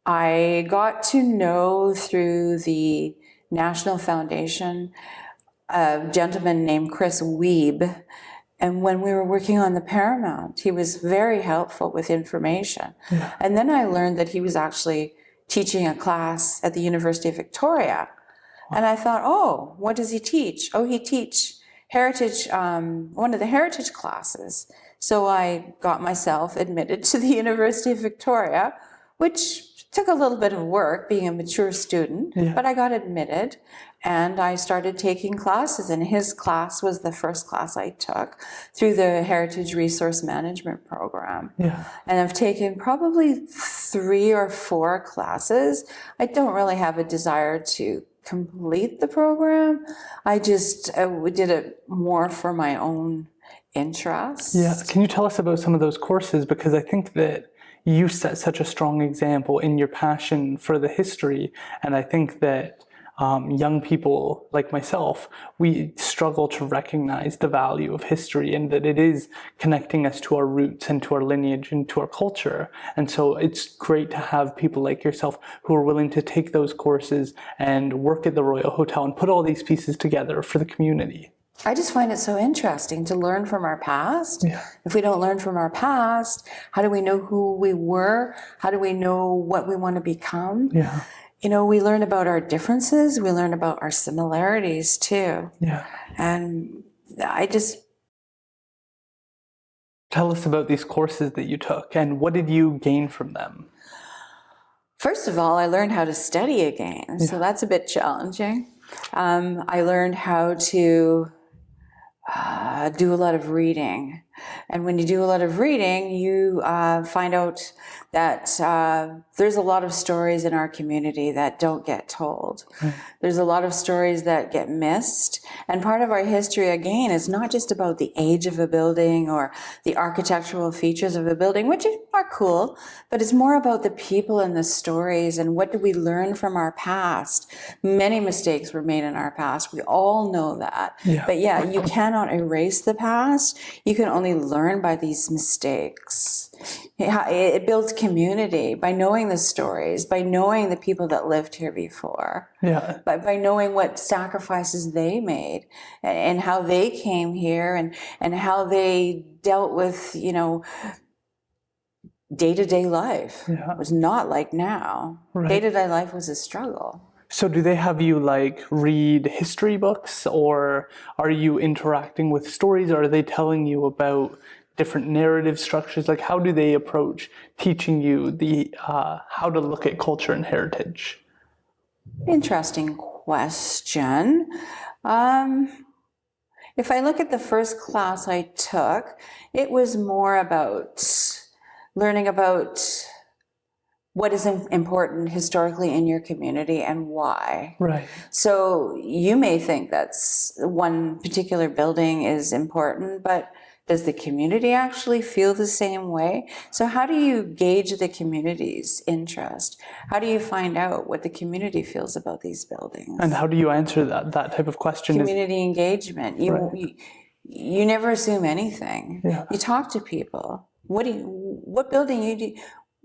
I got to know through the National Foundation a gentleman named Chris Weeb. And when we were working on the Paramount, he was very helpful with information. Yeah. And then I learned that he was actually teaching a class at the University of Victoria. And I thought, oh, what does he teach? Oh, he teach heritage, one of the heritage classes. So I got myself admitted to the University of Victoria, which took a little bit of work being a mature student, but I got admitted. And I started taking classes, and his class was the first class I took through the Heritage Resource Management program. Yeah. And I've taken probably 3 or 4 classes. I don't really have a desire to complete the program. I just did it more for my own interests. Yeah. Can you tell us about some of those courses? Because I think that you set such a strong example in your passion for the history, and I think that young people like myself, we struggle to recognize the value of history and that it is connecting us to our roots and to our lineage and to our culture. And so it's great to have people like yourself who are willing to take those courses and work at the Royal Hotel and put all these pieces together for the community. I just find it so interesting to learn from our past. Yeah. If we don't learn from our past, how do we know who we were? How do we know what we want to become? Yeah. You know, we learn about our differences. We learn about our similarities too. Yeah. And Tell us about these courses that you took and what did you gain from them? First of all, I learned how to study again. So that's a bit challenging. I learned how to do a lot of reading. And when you do a lot of reading, you find out that there's a lot of stories in our community that don't get told. There's a lot of stories that get missed. And part of our history, again, is not just about the age of a building or the architectural features of a building, which are cool, but it's more about the people and the stories and what did we learn from our past. Many mistakes were made in our past. We all know that. Yeah. But yeah, you cannot erase the past. You can only learn by these mistakes. It builds community by knowing the stories, by knowing the people that lived here before, by knowing what sacrifices they made and how they came here and how they dealt with, day-to-day life. It was not like now. Right. Day-to-day life was a struggle. So do they have you read history books, or are you interacting with stories, or are they telling you about different narrative structures? How do they approach teaching you how to look at culture and heritage? Interesting question. If I look at the first class I took, it was more about learning about what is important historically in your community and why. Right. So you may think that's one particular building is important, but does the community actually feel the same way? So how do you gauge the community's interest? How do you find out what the community feels about these buildings? And how do you answer that type of question? Community engagement. You never assume anything. Yeah. You talk to people.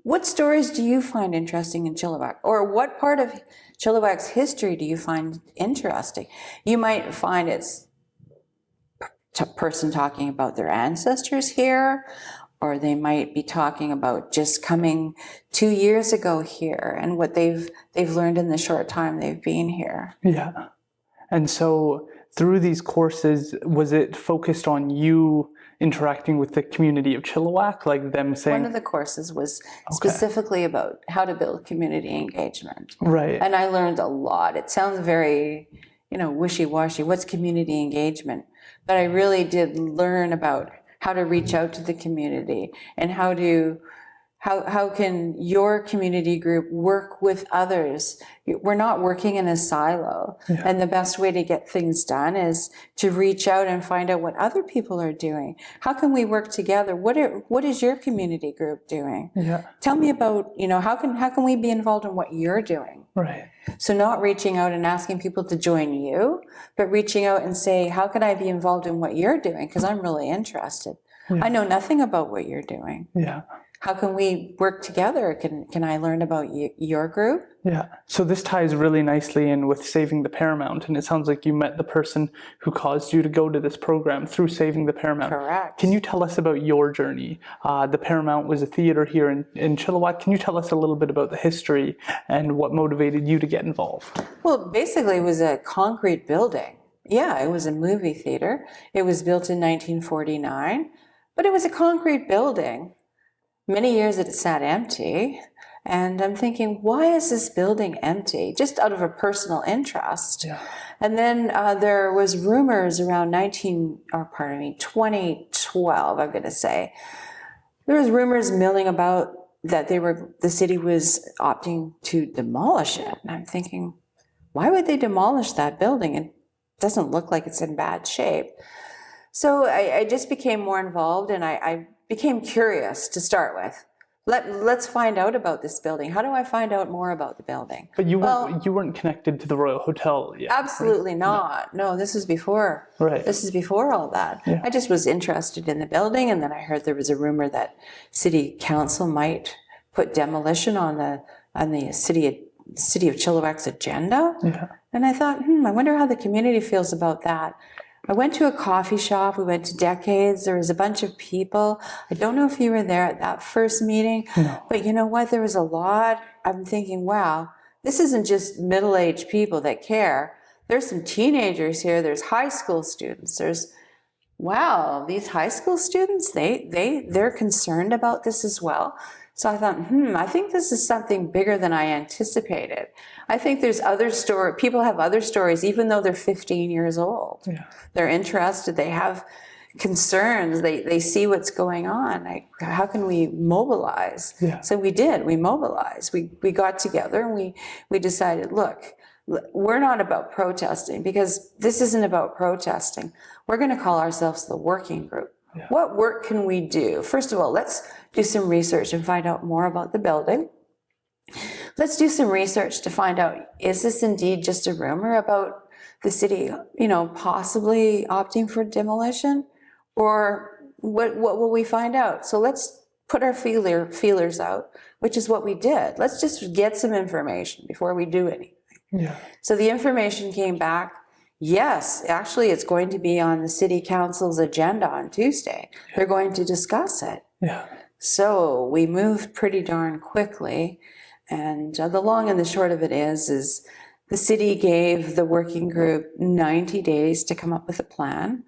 What stories do you find interesting in Chilliwack? Or what part of Chilliwack's history do you find interesting? You might find it's a person talking about their ancestors here, or they might be talking about just coming 2 years ago here and what they've learned in the short time they've been here. Yeah. And so through these courses, was it focused on you interacting with the community of Chilliwack, them saying... One of the courses was specifically about how to build community engagement. Right. And I learned a lot. It sounds very, wishy-washy. What's community engagement? But I really did learn about how to reach out to the community and how can your community group work with others. We're not working in a silo. Yeah. And the best way to get things done is to reach out and find out what other people are doing. How can we work together? What is your community group doing? Yeah. Tell me about, how can we be involved in what you're doing? Right. So not reaching out and asking people to join you, but reaching out and say, how can I be involved in what you're doing? Because I'm really interested. Yeah. I know nothing about what you're doing. Yeah. How can we work together? Can I learn about your group? Yeah. So this ties really nicely in with Saving the Paramount, and it sounds like you met the person who caused you to go to this program through Saving the Paramount. Correct. Can you tell us about your journey? The Paramount was a theater here in Chilliwack. Can you tell us a little bit about the history and what motivated you to get involved? Well, basically it was a concrete building. Yeah, it was a movie theater. It was built in 1949, but it was a concrete building. Many years it sat empty, and I'm thinking, why is this building empty? Just out of a personal interest. Yeah. And then there was rumors around 2012, I'm going to say. There was rumors milling about that the city was opting to demolish it. And I'm thinking, why would they demolish that building? It doesn't look like it's in bad shape. So I just became more involved, and I became curious to start with. Let's find out about this building. How do I find out more about the building? But you weren't connected to the Royal Hotel yet. Absolutely right? Not. No, this is before. Right. This is before all that. Yeah. I just was interested in the building, and then I heard there was a rumor that City Council might put demolition on the city of Chilliwack's agenda. Yeah. And I thought, I wonder how the community feels about that. I went to a coffee shop. We went to Decades. There was a bunch of people. I don't know if you were there at that first meeting, no. But you know what? There was a lot. I'm thinking, wow, this isn't just middle-aged people that care. There's some teenagers here. There's high school students. Wow, these high school students, they're concerned about this as well. So I thought, I think this is something bigger than I anticipated. I think there's people have other stories, even though they're 15 years old. Yeah. They're interested, they have concerns, they see what's going on. How can we mobilize? Yeah. So we mobilized. We got together and we decided, look, we're not about protesting, because this isn't about protesting. We're going to call ourselves the working group. Yeah. What work can we do? First of all, let's do some research and find out more about the building. Let's do some research to find out, is this indeed just a rumor about the city, possibly opting for demolition? Or what will we find out? So let's put our feelers out, which is what we did. Let's just get some information before we do anything. Yeah. So the information came back. Yes, actually, it's going to be on the city council's agenda on Tuesday. They're going to discuss it. Yeah. So we moved pretty darn quickly. And the long and the short of it is the city gave the working group 90 days to come up with a plan,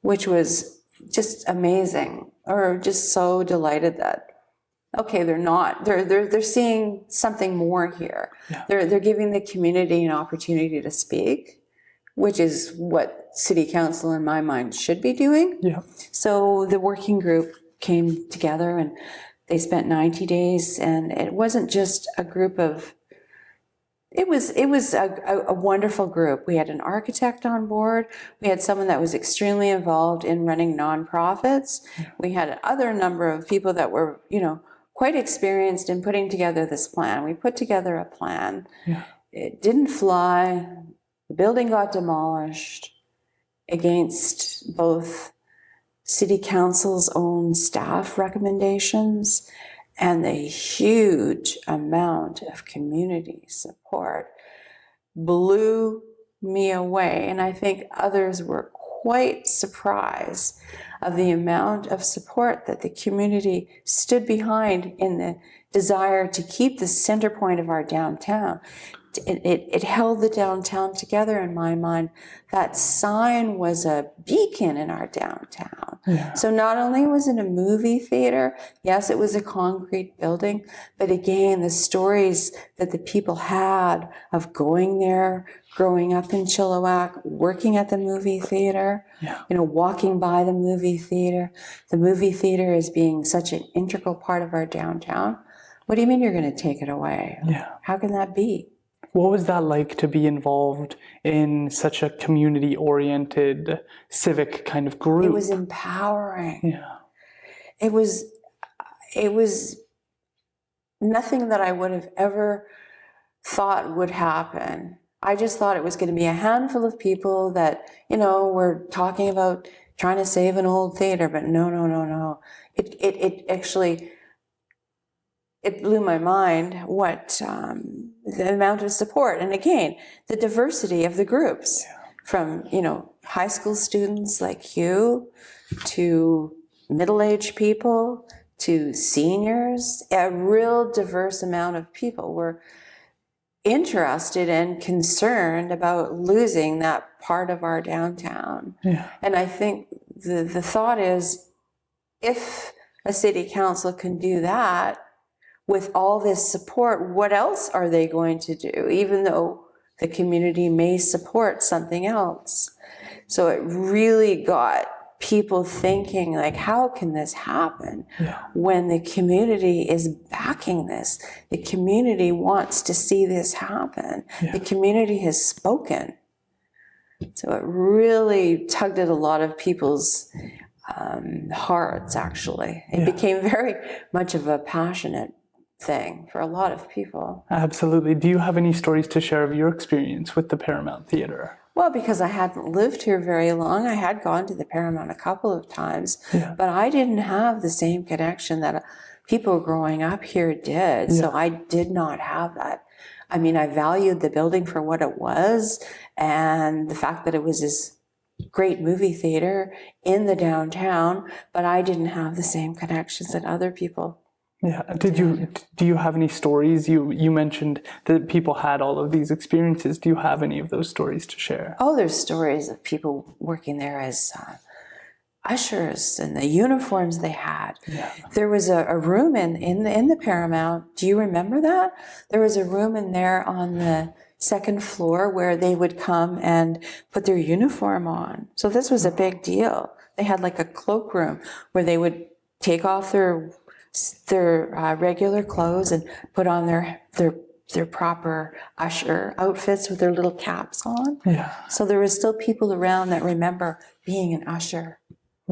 which was just amazing. Or just so delighted that, okay, they're seeing something more here. Yeah. They're giving the community an opportunity to speak, which is what city council in my mind should be doing. Yeah. So the working group came together and they spent 90 days, and it wasn't just a group of, it was a wonderful group. We had an architect on board. We had someone that was extremely involved in running nonprofits. We had other number of people that were, quite experienced in putting together this plan. We put together a plan. Yeah. It didn't fly. The building got demolished against both city council's own staff recommendations and the huge amount of community support. Blew me away, and I think others were quite surprised of the amount of support that the community stood behind in the desire to keep the center point of our downtown. It held the downtown together in my mind. That sign was a beacon in our downtown. Yeah. So not only was it a movie theater, yes, it was a concrete building, but again, the stories that the people had of going there, growing up in Chilliwack, working at the movie theater, walking by the movie theater as being such an integral part of our downtown. What do you mean you're going to take it away? Yeah. How can that be? What was that like to be involved in such a community-oriented civic kind of group? It was empowering. Yeah. It was nothing that I would have ever thought would happen. I just thought it was going to be a handful of people that, were talking about trying to save an old theater, but no. It actually, it blew my mind what the amount of support, and again, the diversity of the groups, from high school students like you to middle-aged people to seniors. A real diverse amount of people were interested and concerned about losing that part of our downtown. Yeah. And I think the thought is, if a city council can do that with all this support, what else are they going to do, even though the community may support something else? So it really got people thinking, like, how can this happen when the community is backing this? The community wants to see this happen. The community has spoken. So it really tugged at a lot of people's hearts, actually. It became very much of a passionate thing for a lot of people. Absolutely. Do you have any stories to share of your experience with the Paramount Theatre? Well, because I hadn't lived here very long, I had gone to the Paramount a couple of times, but I didn't have the same connection that people growing up here did. So I did not have that. I mean, I valued the building for what it was, and the fact that it was this great movie theater in the downtown, but I didn't have the same connections that other people. Yeah. Do you have any stories? You mentioned that people had all of these experiences. Do you have any of those stories to share? Oh, there's stories of people working there as ushers and the uniforms they had. Yeah. There was a room in the Paramount. Do you remember that? There was a room in there on the second floor where they would come and put their uniform on. So this was a big deal. They had like a cloakroom where they would take off their regular clothes and put on their proper usher outfits with their little caps on. Yeah. So there was still people around that remember being an usher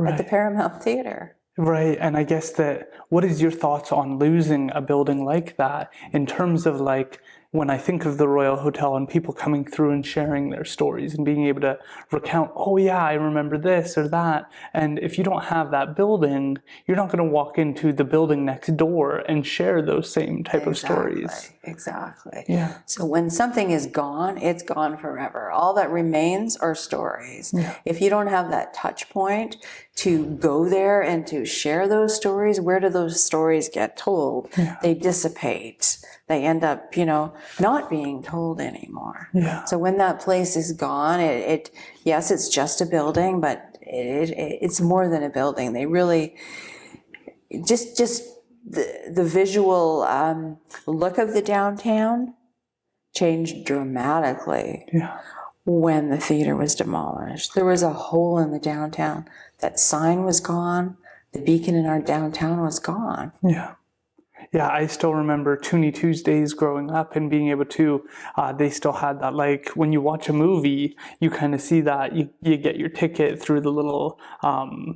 at the Paramount Theatre. Right, and I guess that, what is your thoughts on losing a building like that in terms of like when I think of the Royal Hotel and people coming through and sharing their stories and being able to recount, oh yeah, I remember this or that. And if you don't have that building, you're not going to walk into the building next door and share those same type of stories. Exactly. Yeah. So when something is gone, it's gone forever. All that remains are stories. Yeah. If you don't have that touch point to go there and to share those stories, where do those stories get told? Yeah. They dissipate. They end up, not being told anymore. Yeah. So when that place is gone, yes, it's just a building, but it's more than a building. They really just the visual look of the downtown changed dramatically when the theater was demolished. There was a hole in the downtown. That sign was gone. The beacon in our downtown was gone. Yeah. Yeah, I still remember Toonie Tuesdays growing up and being able to, they still had that, like when you watch a movie, you kind of see that, you get your ticket through the little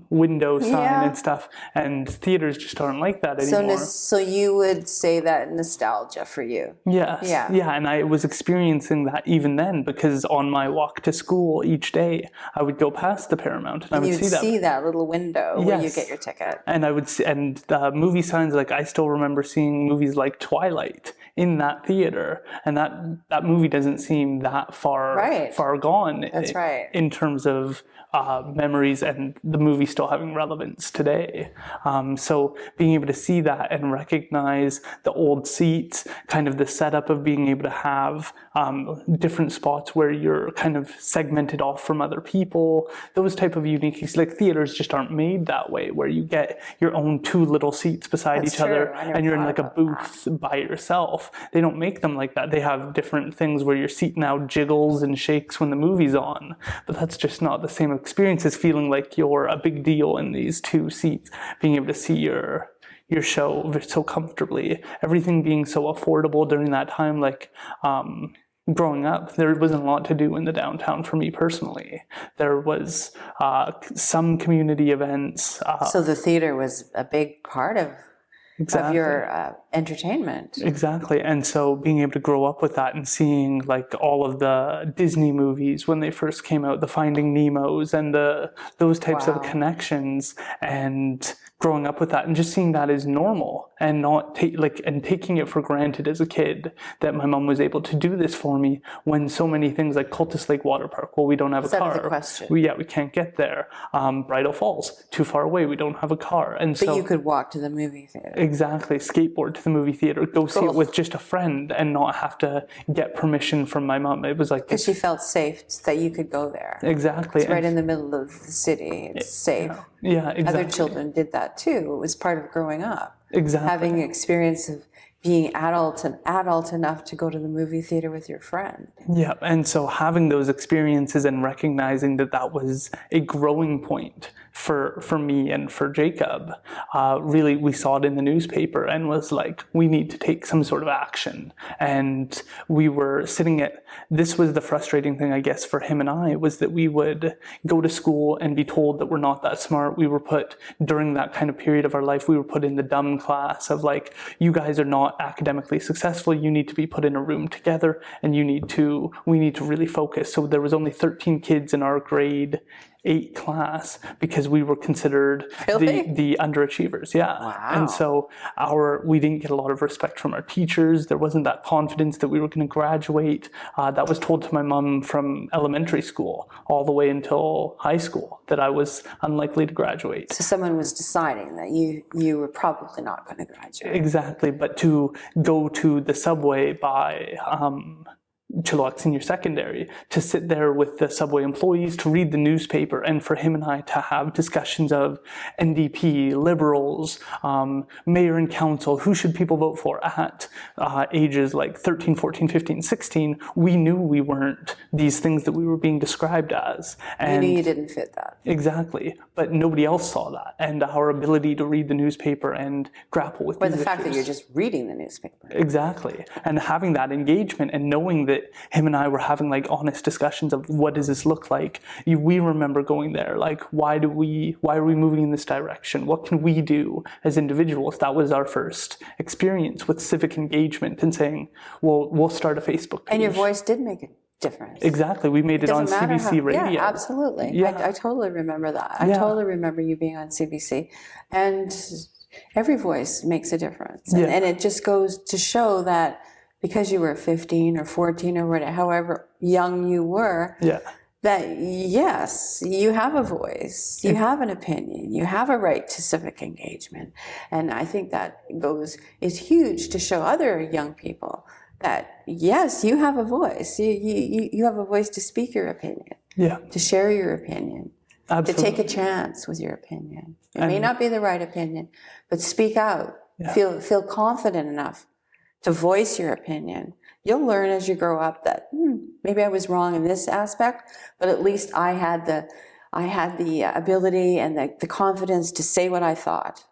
window sign and stuff, and theaters just aren't like that anymore. So you would say that nostalgia for you? Yes. Yeah, and I was experiencing that even then, because on my walk to school each day, I would go past the Paramount and I would see that little window where you get your ticket. And I would see, and the movie signs, like I still remember seeing movies like Twilight in that theater, and that movie doesn't seem that far gone. That's right. In terms of memories and the movie still having relevance today. So being able to see that and recognize the old seats, kind of the setup of being able to have different spots where you're kind of segmented off from other people, those type of unique, like theaters just aren't made that way, where you get your own two little seats beside each other and you're in like a booth by yourself. They don't make them like that. They have different things where your seat now jiggles and shakes when the movie's on, but that's just not the same experience as feeling like you're a big deal in these two seats, being able to see your show so comfortably, everything being so affordable during that time. Like growing up, there wasn't a lot to do in the downtown for me personally. There was some community events. So the theater was a big part of your entertainment. Exactly. And so being able to grow up with that and seeing like all of the Disney movies when they first came out, the Finding Nemos and those types of connections, and growing up with that and just seeing that as normal and not taking it for granted as a kid that my mom was able to do this for me, when so many things like Cultus Lake Water Park, well, we don't have a car. The question. We can't get there. Bridal Falls, too far away, we don't have a car. And but you could walk to the movie theater. Exactly. Skateboard to the movie theater, go see it with just a friend and not have to get permission from my mom. It was like, because she felt safe that you could go there. Exactly. It's right in the middle of the city. It's safe. Yeah, exactly. Other children did that too. It was part of growing up. Exactly. Having experience of being adult enough to go to the movie theater with your friend. Yeah, and so having those experiences and recognizing that was a growing point for me and for Jacob, really we saw it in the newspaper and was like, we need to take some sort of action. And we were this was the frustrating thing, I guess, for him and I, was that we would go to school and be told that we're not that smart. We were put, during that kind of period of our life, we were put in the dumb class of like, you guys are not academically successful, you need to be put in a room together and we need to really focus. So there was only 13 kids in our grade 8 class because we were considered the underachievers. Wow. And so we didn't get a lot of respect from our teachers. There wasn't that confidence that we were going to graduate. That was told to my mom from elementary school all the way until high school, that I was unlikely to graduate. So someone was deciding that you were probably not going to graduate. Exactly. But to go to the subway by Chilliwack Senior Secondary, to sit there with the subway employees, to read the newspaper, and for him and I to have discussions of NDP, Liberals, mayor and council, who should people vote for at ages like 13, 14, 15, 16, we knew we weren't these things that we were being described as. And you knew you didn't fit that. Exactly. But nobody else saw that. And our ability to read the newspaper and grapple with the fact that you're just reading the newspaper. Exactly. And having that engagement and knowing that that him and I were having like honest discussions of what does this look like. We remember going there, like why are we moving in this direction? What can we do as individuals? That was our first experience with civic engagement and saying, well, we'll start a Facebook page. And your voice did make a difference. Exactly. We made it on CBC radio. Yeah, absolutely. Yeah. I totally remember that. I totally remember you being on CBC. And every voice makes a difference. And it just goes to show that because you were 15 or 14 or whatever, however young you were, that yes, you have a voice, you have an opinion, you have a right to civic engagement. And I think that is huge to show other young people that yes, you have a voice. You have a voice to speak your opinion, to share your opinion, to take a chance with your opinion. It may not be the right opinion, but speak out. Feel confident enough to voice your opinion. You'll learn as you grow up that maybe I was wrong in this aspect, but at least I had the ability and the confidence to say what I thought.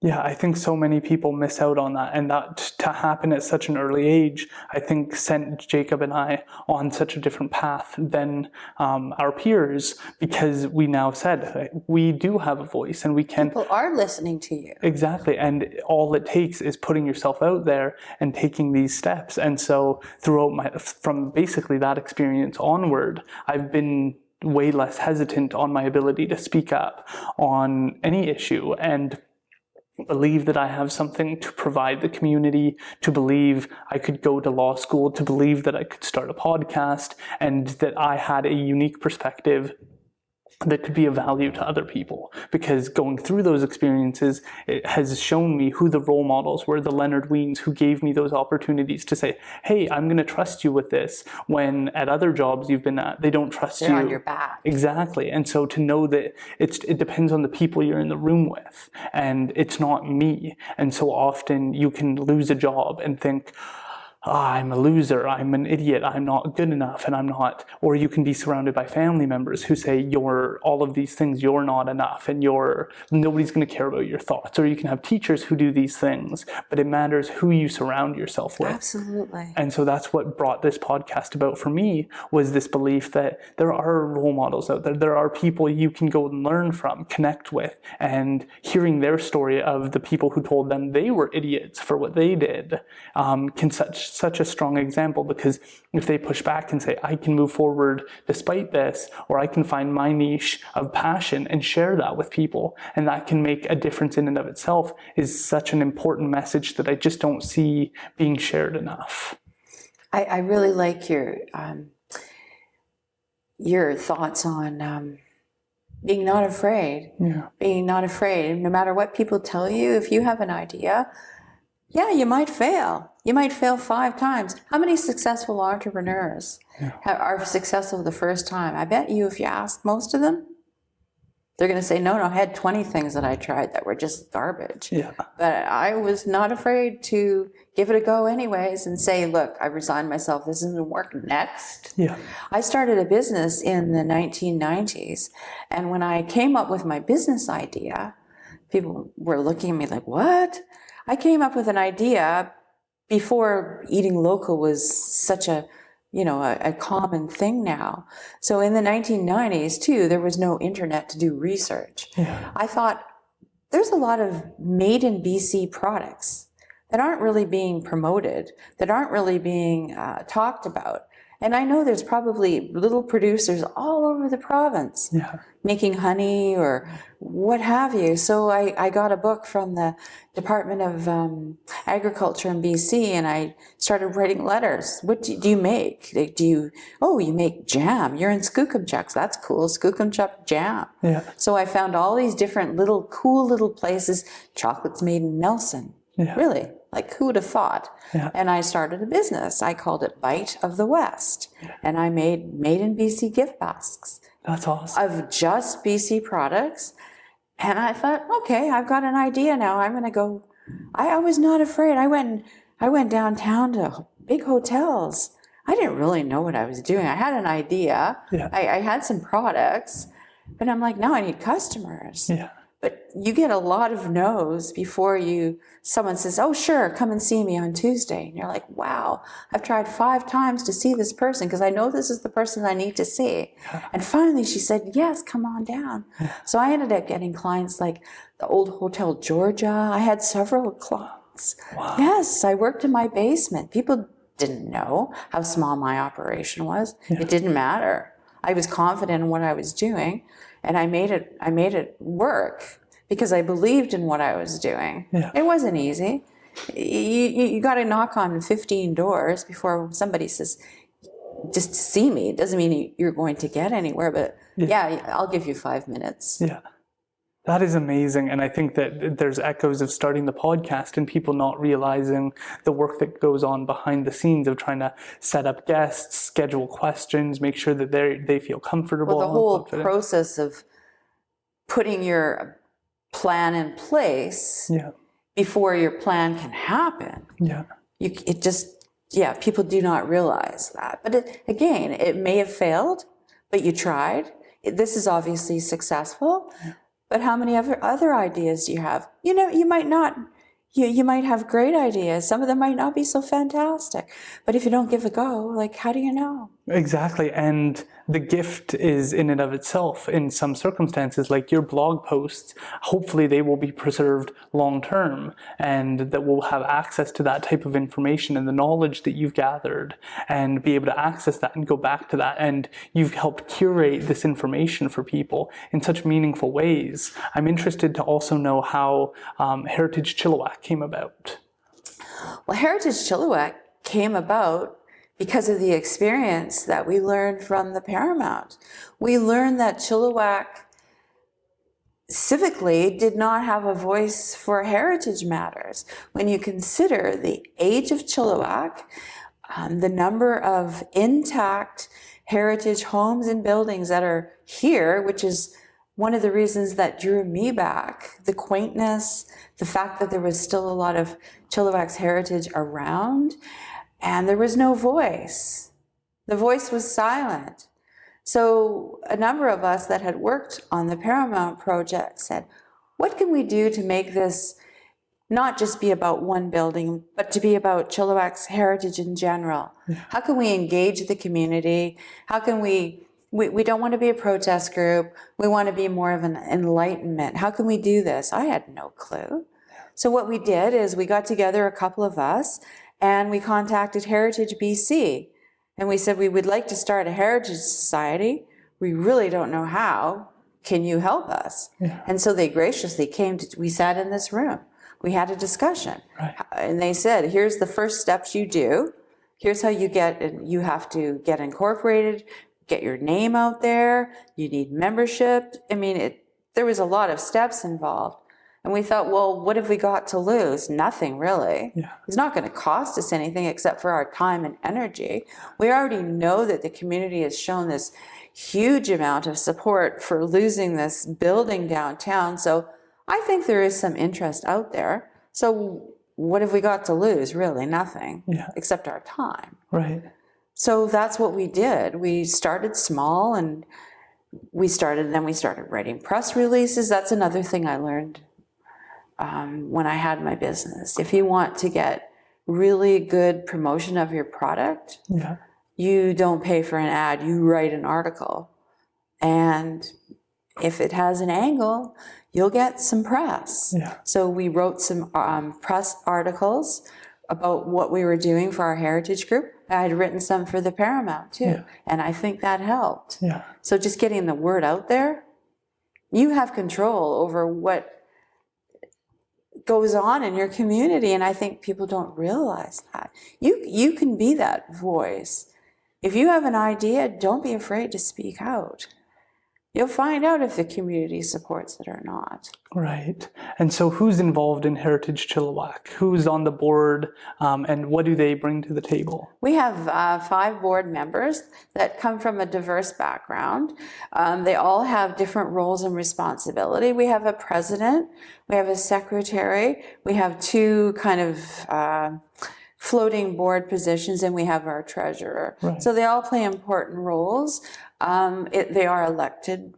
Yeah, I think so many people miss out on that, and that to happen at such an early age, I think sent Jacob and I on such a different path than our peers, because we now said we do have a voice and we can. People are listening to you. Exactly, and all it takes is putting yourself out there and taking these steps. And so from basically that experience onward, I've been way less hesitant on my ability to speak up on any issue and believe that I have something to provide the community, to believe I could go to law school, to believe that I could start a podcast, and that I had a unique perspective that could be of value to other people. Because going through those experiences, it has shown me who the role models were, the Leonard Weens, who gave me those opportunities to say, hey, I'm going to trust you with this, when at other jobs you've been at, they don't trust you. They're on your back. Exactly. And so to know that it depends on the people you're in the room with, and it's not me. And so often you can lose a job and think, I'm a loser, I'm an idiot, I'm not good enough, and I'm not. Or you can be surrounded by family members who say you're all of these things, you're not enough, and nobody's going to care about your thoughts. Or you can have teachers who do these things, but it matters who you surround yourself with. Absolutely. And so that's what brought this podcast about for me, was this belief that there are role models out there. There are people you can go and learn from, connect with, and hearing their story of the people who told them they were idiots for what they did can such a strong example, because if they push back and say, I can move forward despite this, or I can find my niche of passion and share that with people, and that can make a difference in and of itself, is such an important message that I just don't see being shared enough. I really like your thoughts on being not afraid. Being not afraid. No matter what people tell you, if you have an idea, you might fail. You might fail 5 times. How many successful entrepreneurs are successful the first time? I bet you if you ask most of them, they're going to say, no, I had 20 things that I tried that were just garbage. But I was not afraid to give it a go anyways and say, look, I resigned myself. This isn't working. Next. I started a business in the 1990s. And when I came up with my business idea, people were looking at me like, what? I came up with an idea before eating local was such a common thing now. So in the 1990s too, there was no internet to do research. I thought there's a lot of made in BC products that aren't really being promoted, that aren't really being talked about. And I know there's probably little producers all over the province making honey or what have you. So I got a book from the Department of Agriculture in BC, and I started writing letters. What do you make? You make jam. You're in Skookumchucks. That's cool. Skookumchuck jam. So I found all these different cool little places. Chocolates made in Nelson. Really? Like, who would have thought? And I started a business. I called it Bite of the West. And I made in BC gift baskets. That's awesome. Of just BC products. And I thought, okay, I've got an idea now. I'm going to go. I was not afraid. I went downtown to big hotels. I didn't really know what I was doing. I had an idea. I had some products. But I'm like, now I need customers. But you get a lot of no's before someone says, oh, sure, come and see me on Tuesday. And you're like, wow, I've tried 5 times to see this person because I know this is the person I need to see. And finally she said, yes, come on down. So I ended up getting clients like the old Hotel Georgia. I had several clients. Wow. Yes, I worked in my basement. People didn't know how small my operation was. It didn't matter. I was confident in what I was doing. And I made it work because I believed in what I was doing. Yeah. It wasn't easy. You got to knock on 15 doors before somebody says, just to see me. It doesn't mean you're going to get anywhere, but yeah, I'll give you 5 minutes. Yeah. That is amazing. And I think that there's echoes of starting the podcast and people not realizing the work that goes on behind the scenes of trying to set up guests, schedule questions, make sure that they feel comfortable. Well, the whole confident. process of putting your plan in place before your plan can happen. Yeah. People do not realize that. But it may have failed, but you tried. This is obviously successful. Yeah. But how many other ideas do you have? You might not. You might have great ideas. Some of them might not be so fantastic. But if you don't give a go, like, how do you know? Exactly. And the gift is in and of itself in some circumstances, like your blog posts, hopefully they will be preserved long term and that we'll have access to that type of information and the knowledge that you've gathered and be able to access that and go back to that. And you've helped curate this information for people in such meaningful ways. I'm interested to also know how Heritage Chilliwack came about. Well, Heritage Chilliwack came about because of the experience that we learned from the Paramount. We learned that Chilliwack civically did not have a voice for heritage matters. When you consider the age of Chilliwack, the number of intact heritage homes and buildings that are here, which is one of the reasons that drew me back, the quaintness, the fact that there was still a lot of Chilliwack's heritage around, and there was no voice. The voice was silent. So a number of us that had worked on the Paramount project said, what can we do to make this not just be about one building, but to be about Chilliwack's heritage in general? Yeah. How can we engage the community? How can we don't want to be a protest group. We want to be more of an enlightenment. How can we do this? I had no clue. So what we did is we got together, a couple of us, and we contacted Heritage BC. And we said, we would like to start a heritage society. We really don't know how. Can you help us? Yeah. And so they graciously came we sat in this room. We had a discussion. Right. And they said, here's the first steps you do. Here's how you have to get incorporated, get your name out there. You need membership. I mean, there was a lot of steps involved. And we thought, well, what have we got to lose? Nothing, really. Yeah. It's not going to cost us anything except for our time and energy. We already know that the community has shown this huge amount of support for losing this building downtown. So I think there is some interest out there. So what have we got to lose? Really, nothing, except our time. Right. So that's what we did. We started small, and we started writing press releases. That's another thing I learned when I had my business. If you want to get really good promotion of your product, you don't pay for an ad, you write an article. And if it has an angle, you'll get some press. Yeah. So we wrote some press articles about what we were doing for our heritage group. I had written some for the Paramount too, and I think that helped. Yeah. So just getting the word out there, you have control over what goes on in your community, and I think people don't realize that. You can be that voice. If you have an idea, don't be afraid to speak out. You'll find out if the community supports it or not. Right. And so who's involved in Heritage Chilliwack? Who's on the board, and what do they bring to the table? We have 5 board members that come from a diverse background. They all have different roles and responsibility. We have a president, we have a secretary, we have 2 kind of floating board positions, and we have our treasurer. Right. So they all play important roles. They are elected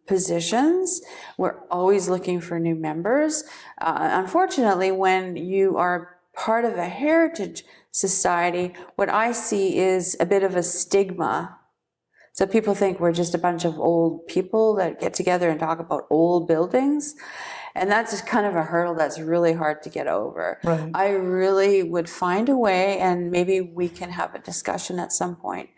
positions. We're always looking for new members. Unfortunately, when you are part of a heritage society, what I see is a bit of a stigma. So people think we're just a bunch of old people that get together and talk about old buildings. And that's just kind of a hurdle that's really hard to get over. Right. I really would find a way, and maybe we can have a discussion at some point,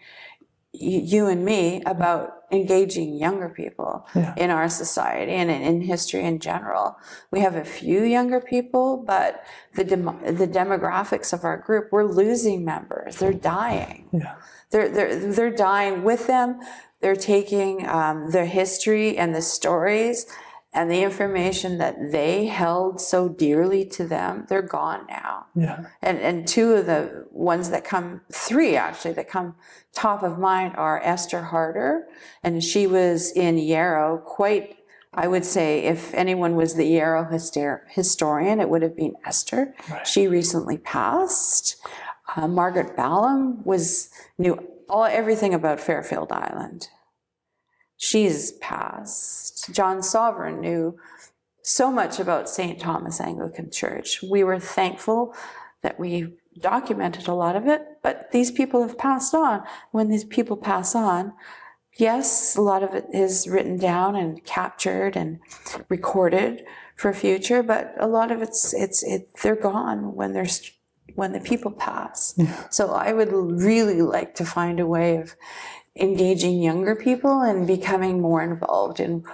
you and me, about engaging younger people in our society and in history in general. We have a few younger people, but the demographics of our group, we're losing members. They're dying. Yeah. They're dying with them. They're taking their history and the stories and the information that they held so dearly to them. They're gone now. Yeah. And two of the ones that come, three actually, that come top of mind are Esther Harder, and she was in Yarrow quite, I would say, if anyone was the Yarrow historian, it would have been Esther. Right. She recently passed. Margaret Ballum knew everything about Fairfield Island. She's passed. John Sovereign knew so much about St. Thomas Anglican Church. We were thankful that we documented a lot of it, but these people have passed on. When these people pass on, yes, a lot of it is written down and captured and recorded for future, but a lot of they're gone when the people pass. Yeah. So I would really like to find a way of engaging younger people and becoming more involved in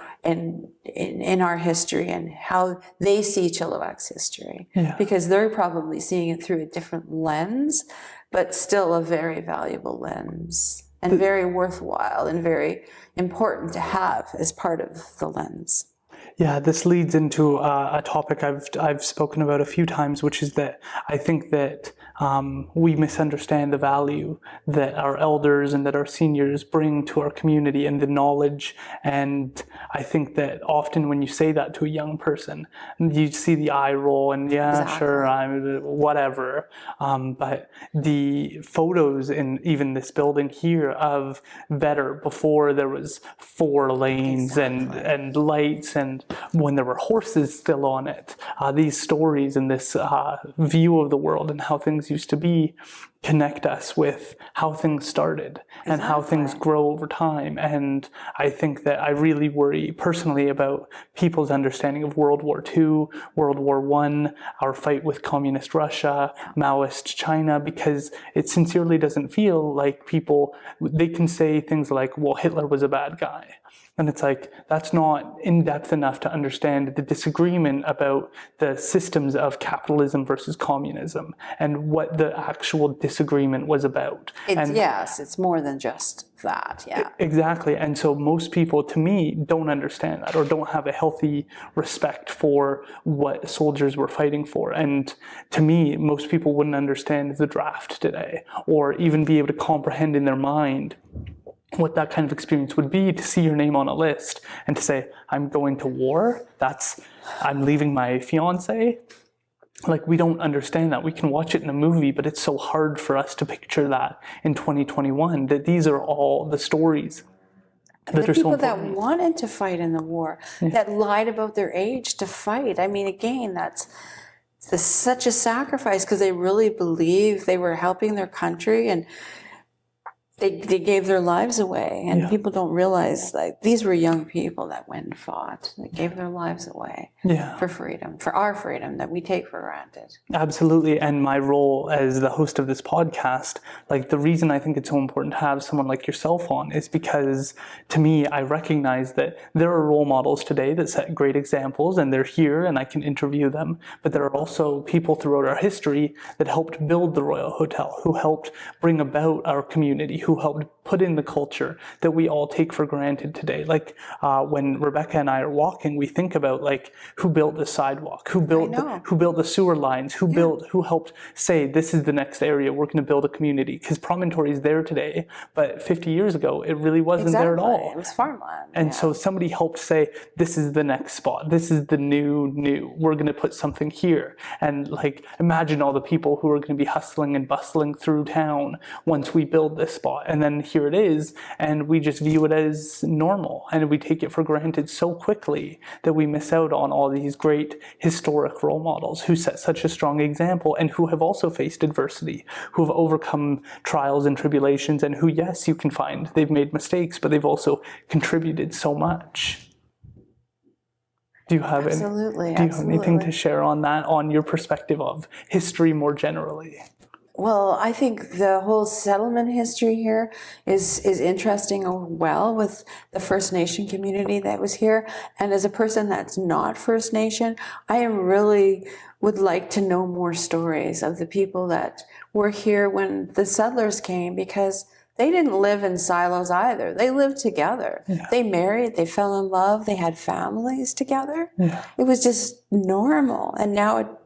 our history and how they see Chilliwack's history. Yeah. Because they're probably seeing it through a different lens, but still a very valuable lens and very worthwhile and very important to have as part of the lens. Yeah, this leads into a topic I've spoken about a few times, which is that I think that we misunderstand the value that our elders and that our seniors bring to our community and the knowledge. And I think that often when you say that to a young person, you see the eye roll and sure, I'm whatever. But the photos in even this building here of Vetter before there was 4 lanes and lights and when there were horses still on it, these stories and this view of the world and how things used to be connect us with how things started and how things grow over time. And I think that I really worry personally about people's understanding of World War II, World War I, our fight with communist Russia, Maoist China, because it sincerely doesn't feel like they can say things like, well, Hitler was a bad guy. And it's like, that's not in-depth enough to understand the disagreement about the systems of capitalism versus communism and what the actual disagreement was about. Yes, it's more than just that, yeah. Exactly. And so most people, to me, don't understand that or don't have a healthy respect for what soldiers were fighting for. And to me, most people wouldn't understand the draft today or even be able to comprehend in their mind what that kind of experience would be to see your name on a list and to say, I'm going to war, I'm leaving my fiance. Like, we don't understand that. We can watch it in a movie, but it's so hard for us to picture that in 2021, that these are all the stories that are so important. The people that wanted to fight in the war, that lied about their age to fight. I mean, again, that's such a sacrifice because they really believe they were helping their country and they gave their lives away, and people don't realize that these were young people that went and fought. They gave their lives away for freedom, for our freedom that we take for granted. Absolutely. And my role as the host of this podcast, like the reason I think it's so important to have someone like yourself on is because to me, I recognize that there are role models today that set great examples and they're here and I can interview them. But there are also people throughout our history that helped build the Royal Hotel, who helped bring about our community, who helped put in the culture that we all take for granted today. Like when Rebecca and I are walking, we think about like who built the sidewalk, who built the sewer lines, who helped say this is the next area we're going to build a community, because Promontory is there today, but 50 years ago it really wasn't there at all. It was farmland. And so somebody helped say this is the next spot, this is the new, we're going to put something here. And like imagine all the people who are going to be hustling and bustling through town once we build this spot. And then here it is, and we just view it as normal, and we take it for granted so quickly that we miss out on all these great historic role models who set such a strong example and who have also faced adversity, who have overcome trials and tribulations, and who, yes, you can find they've made mistakes, but they've also contributed so much. Do you have anything to share on that, on your perspective of history more generally? Well, I think the whole settlement history here is interesting with the First Nation community that was here. And as a person that's not First Nation, I would like to know more stories of the people that were here when the settlers came, because they didn't live in silos either. They lived together. Yeah. They married, they fell in love, they had families together. Yeah. It was just normal. And now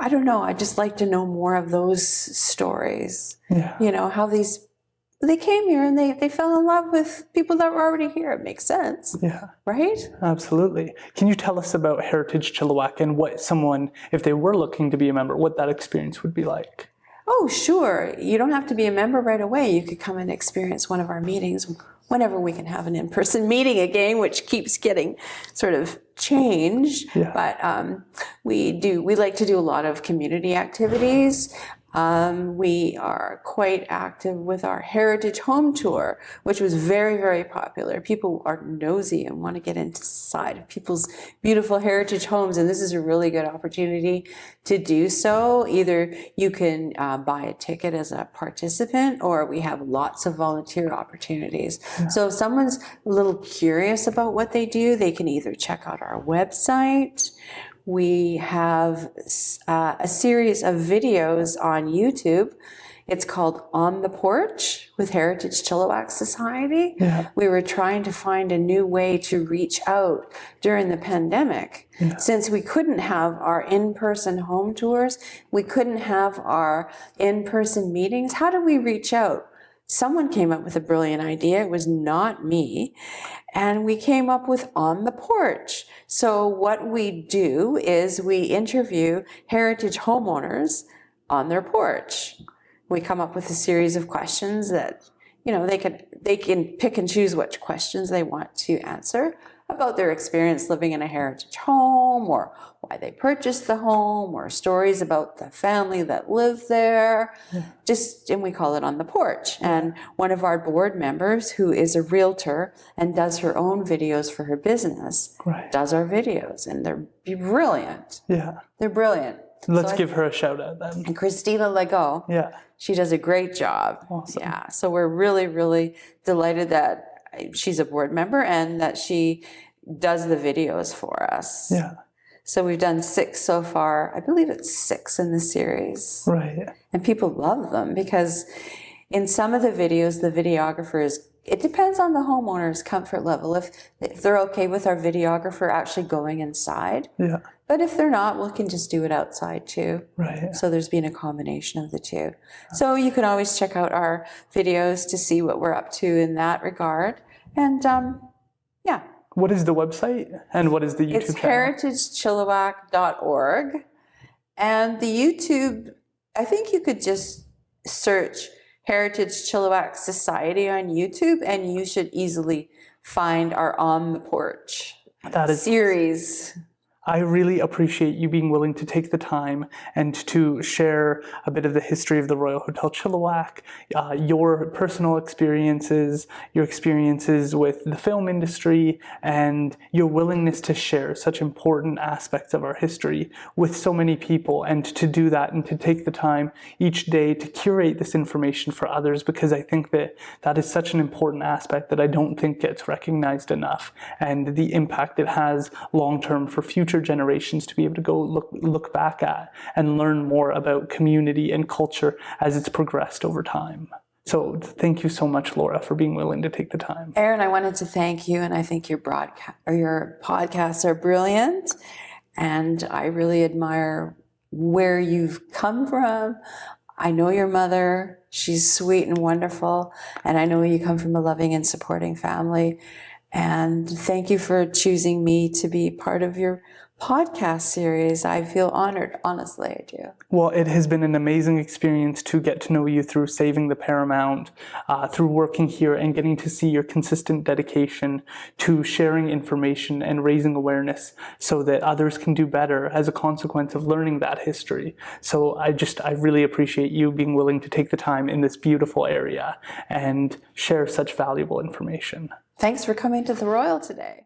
I don't know, I'd just like to know more of those stories. Yeah. You know, how they came here and they fell in love with people that were already here. It makes sense. Yeah. Right? Absolutely. Can you tell us about Heritage Chilliwack and what someone, if they were looking to be a member, what that experience would be like? Oh, sure. You don't have to be a member right away. You could come and experience one of our meetings whenever we can have an in-person meeting again, which keeps getting sort of changed. Yeah. But we like to do a lot of community activities. We are quite active with our Heritage Home Tour, which was very, very popular. People are nosy and want to get inside of people's beautiful heritage homes, and this is a really good opportunity to do so. Either you can buy a ticket as a participant, or we have lots of volunteer opportunities. Yeah. So if someone's a little curious about what they do, they can either check out our website. We have a series of videos on YouTube. It's called On the Porch with Heritage Chilliwack Society. Yeah. We were trying to find a new way to reach out during the pandemic. Yeah. Since we couldn't have our in-person home tours, we couldn't have our in-person meetings, how do we reach out? Someone came up with a brilliant idea. It was not me. And we came up with On the Porch. So what we do is we interview heritage homeowners on their porch. We come up with a series of questions that, you know, they can pick and choose which questions they want to answer about their experience living in a heritage home, or why they purchased the home, or stories about the family that lived there. Yeah. And we call it On the Porch. And one of our board members, who is a realtor and does her own videos for her business, does our videos, and they're brilliant. Yeah. They're brilliant. Let's give her a shout out then. And Christina Legault. Yeah. She does a great job. Awesome. Yeah. So we're really, really delighted that she's a board member and that she does the videos for us. Yeah. So we've done 6 so far. I believe it's 6 in the series. Right. And people love them because in some of the videos, the videographer it depends on the homeowner's comfort level. If they're okay with our videographer actually going inside. Yeah. But if they're not, we can just do it outside too. Right. So there's been a combination of the two. So you can always check out our videos to see what we're up to in that regard. And yeah. What is the website and what is the YouTube channel? It's heritagechilliwack.org. And the YouTube, I think you could just search Heritage Chilliwack Society on YouTube and you should easily find our On the Porch series. I really appreciate you being willing to take the time and to share a bit of the history of the Royal Hotel Chilliwack, your personal experiences, your experiences with the film industry, and your willingness to share such important aspects of our history with so many people, and to do that and to take the time each day to curate this information for others, because I think that that is such an important aspect that I don't think gets recognized enough, and the impact it has long-term for future generations to be able to go look back at and learn more about community and culture as it's progressed over time. So thank you so much, Laura, for being willing to take the time. Aaron, I wanted to thank you, and I think your podcasts are brilliant, and I really admire where you've come from. I know your mother, she's sweet and wonderful, and I know you come from a loving and supporting family. And thank you for choosing me to be part of your podcast series. I feel honored, honestly, I do. Well, it has been an amazing experience to get to know you through Saving the Paramount, through working here and getting to see your consistent dedication to sharing information and raising awareness so that others can do better as a consequence of learning that history. So I really appreciate you being willing to take the time in this beautiful area and share such valuable information. Thanks for coming to the Royal today.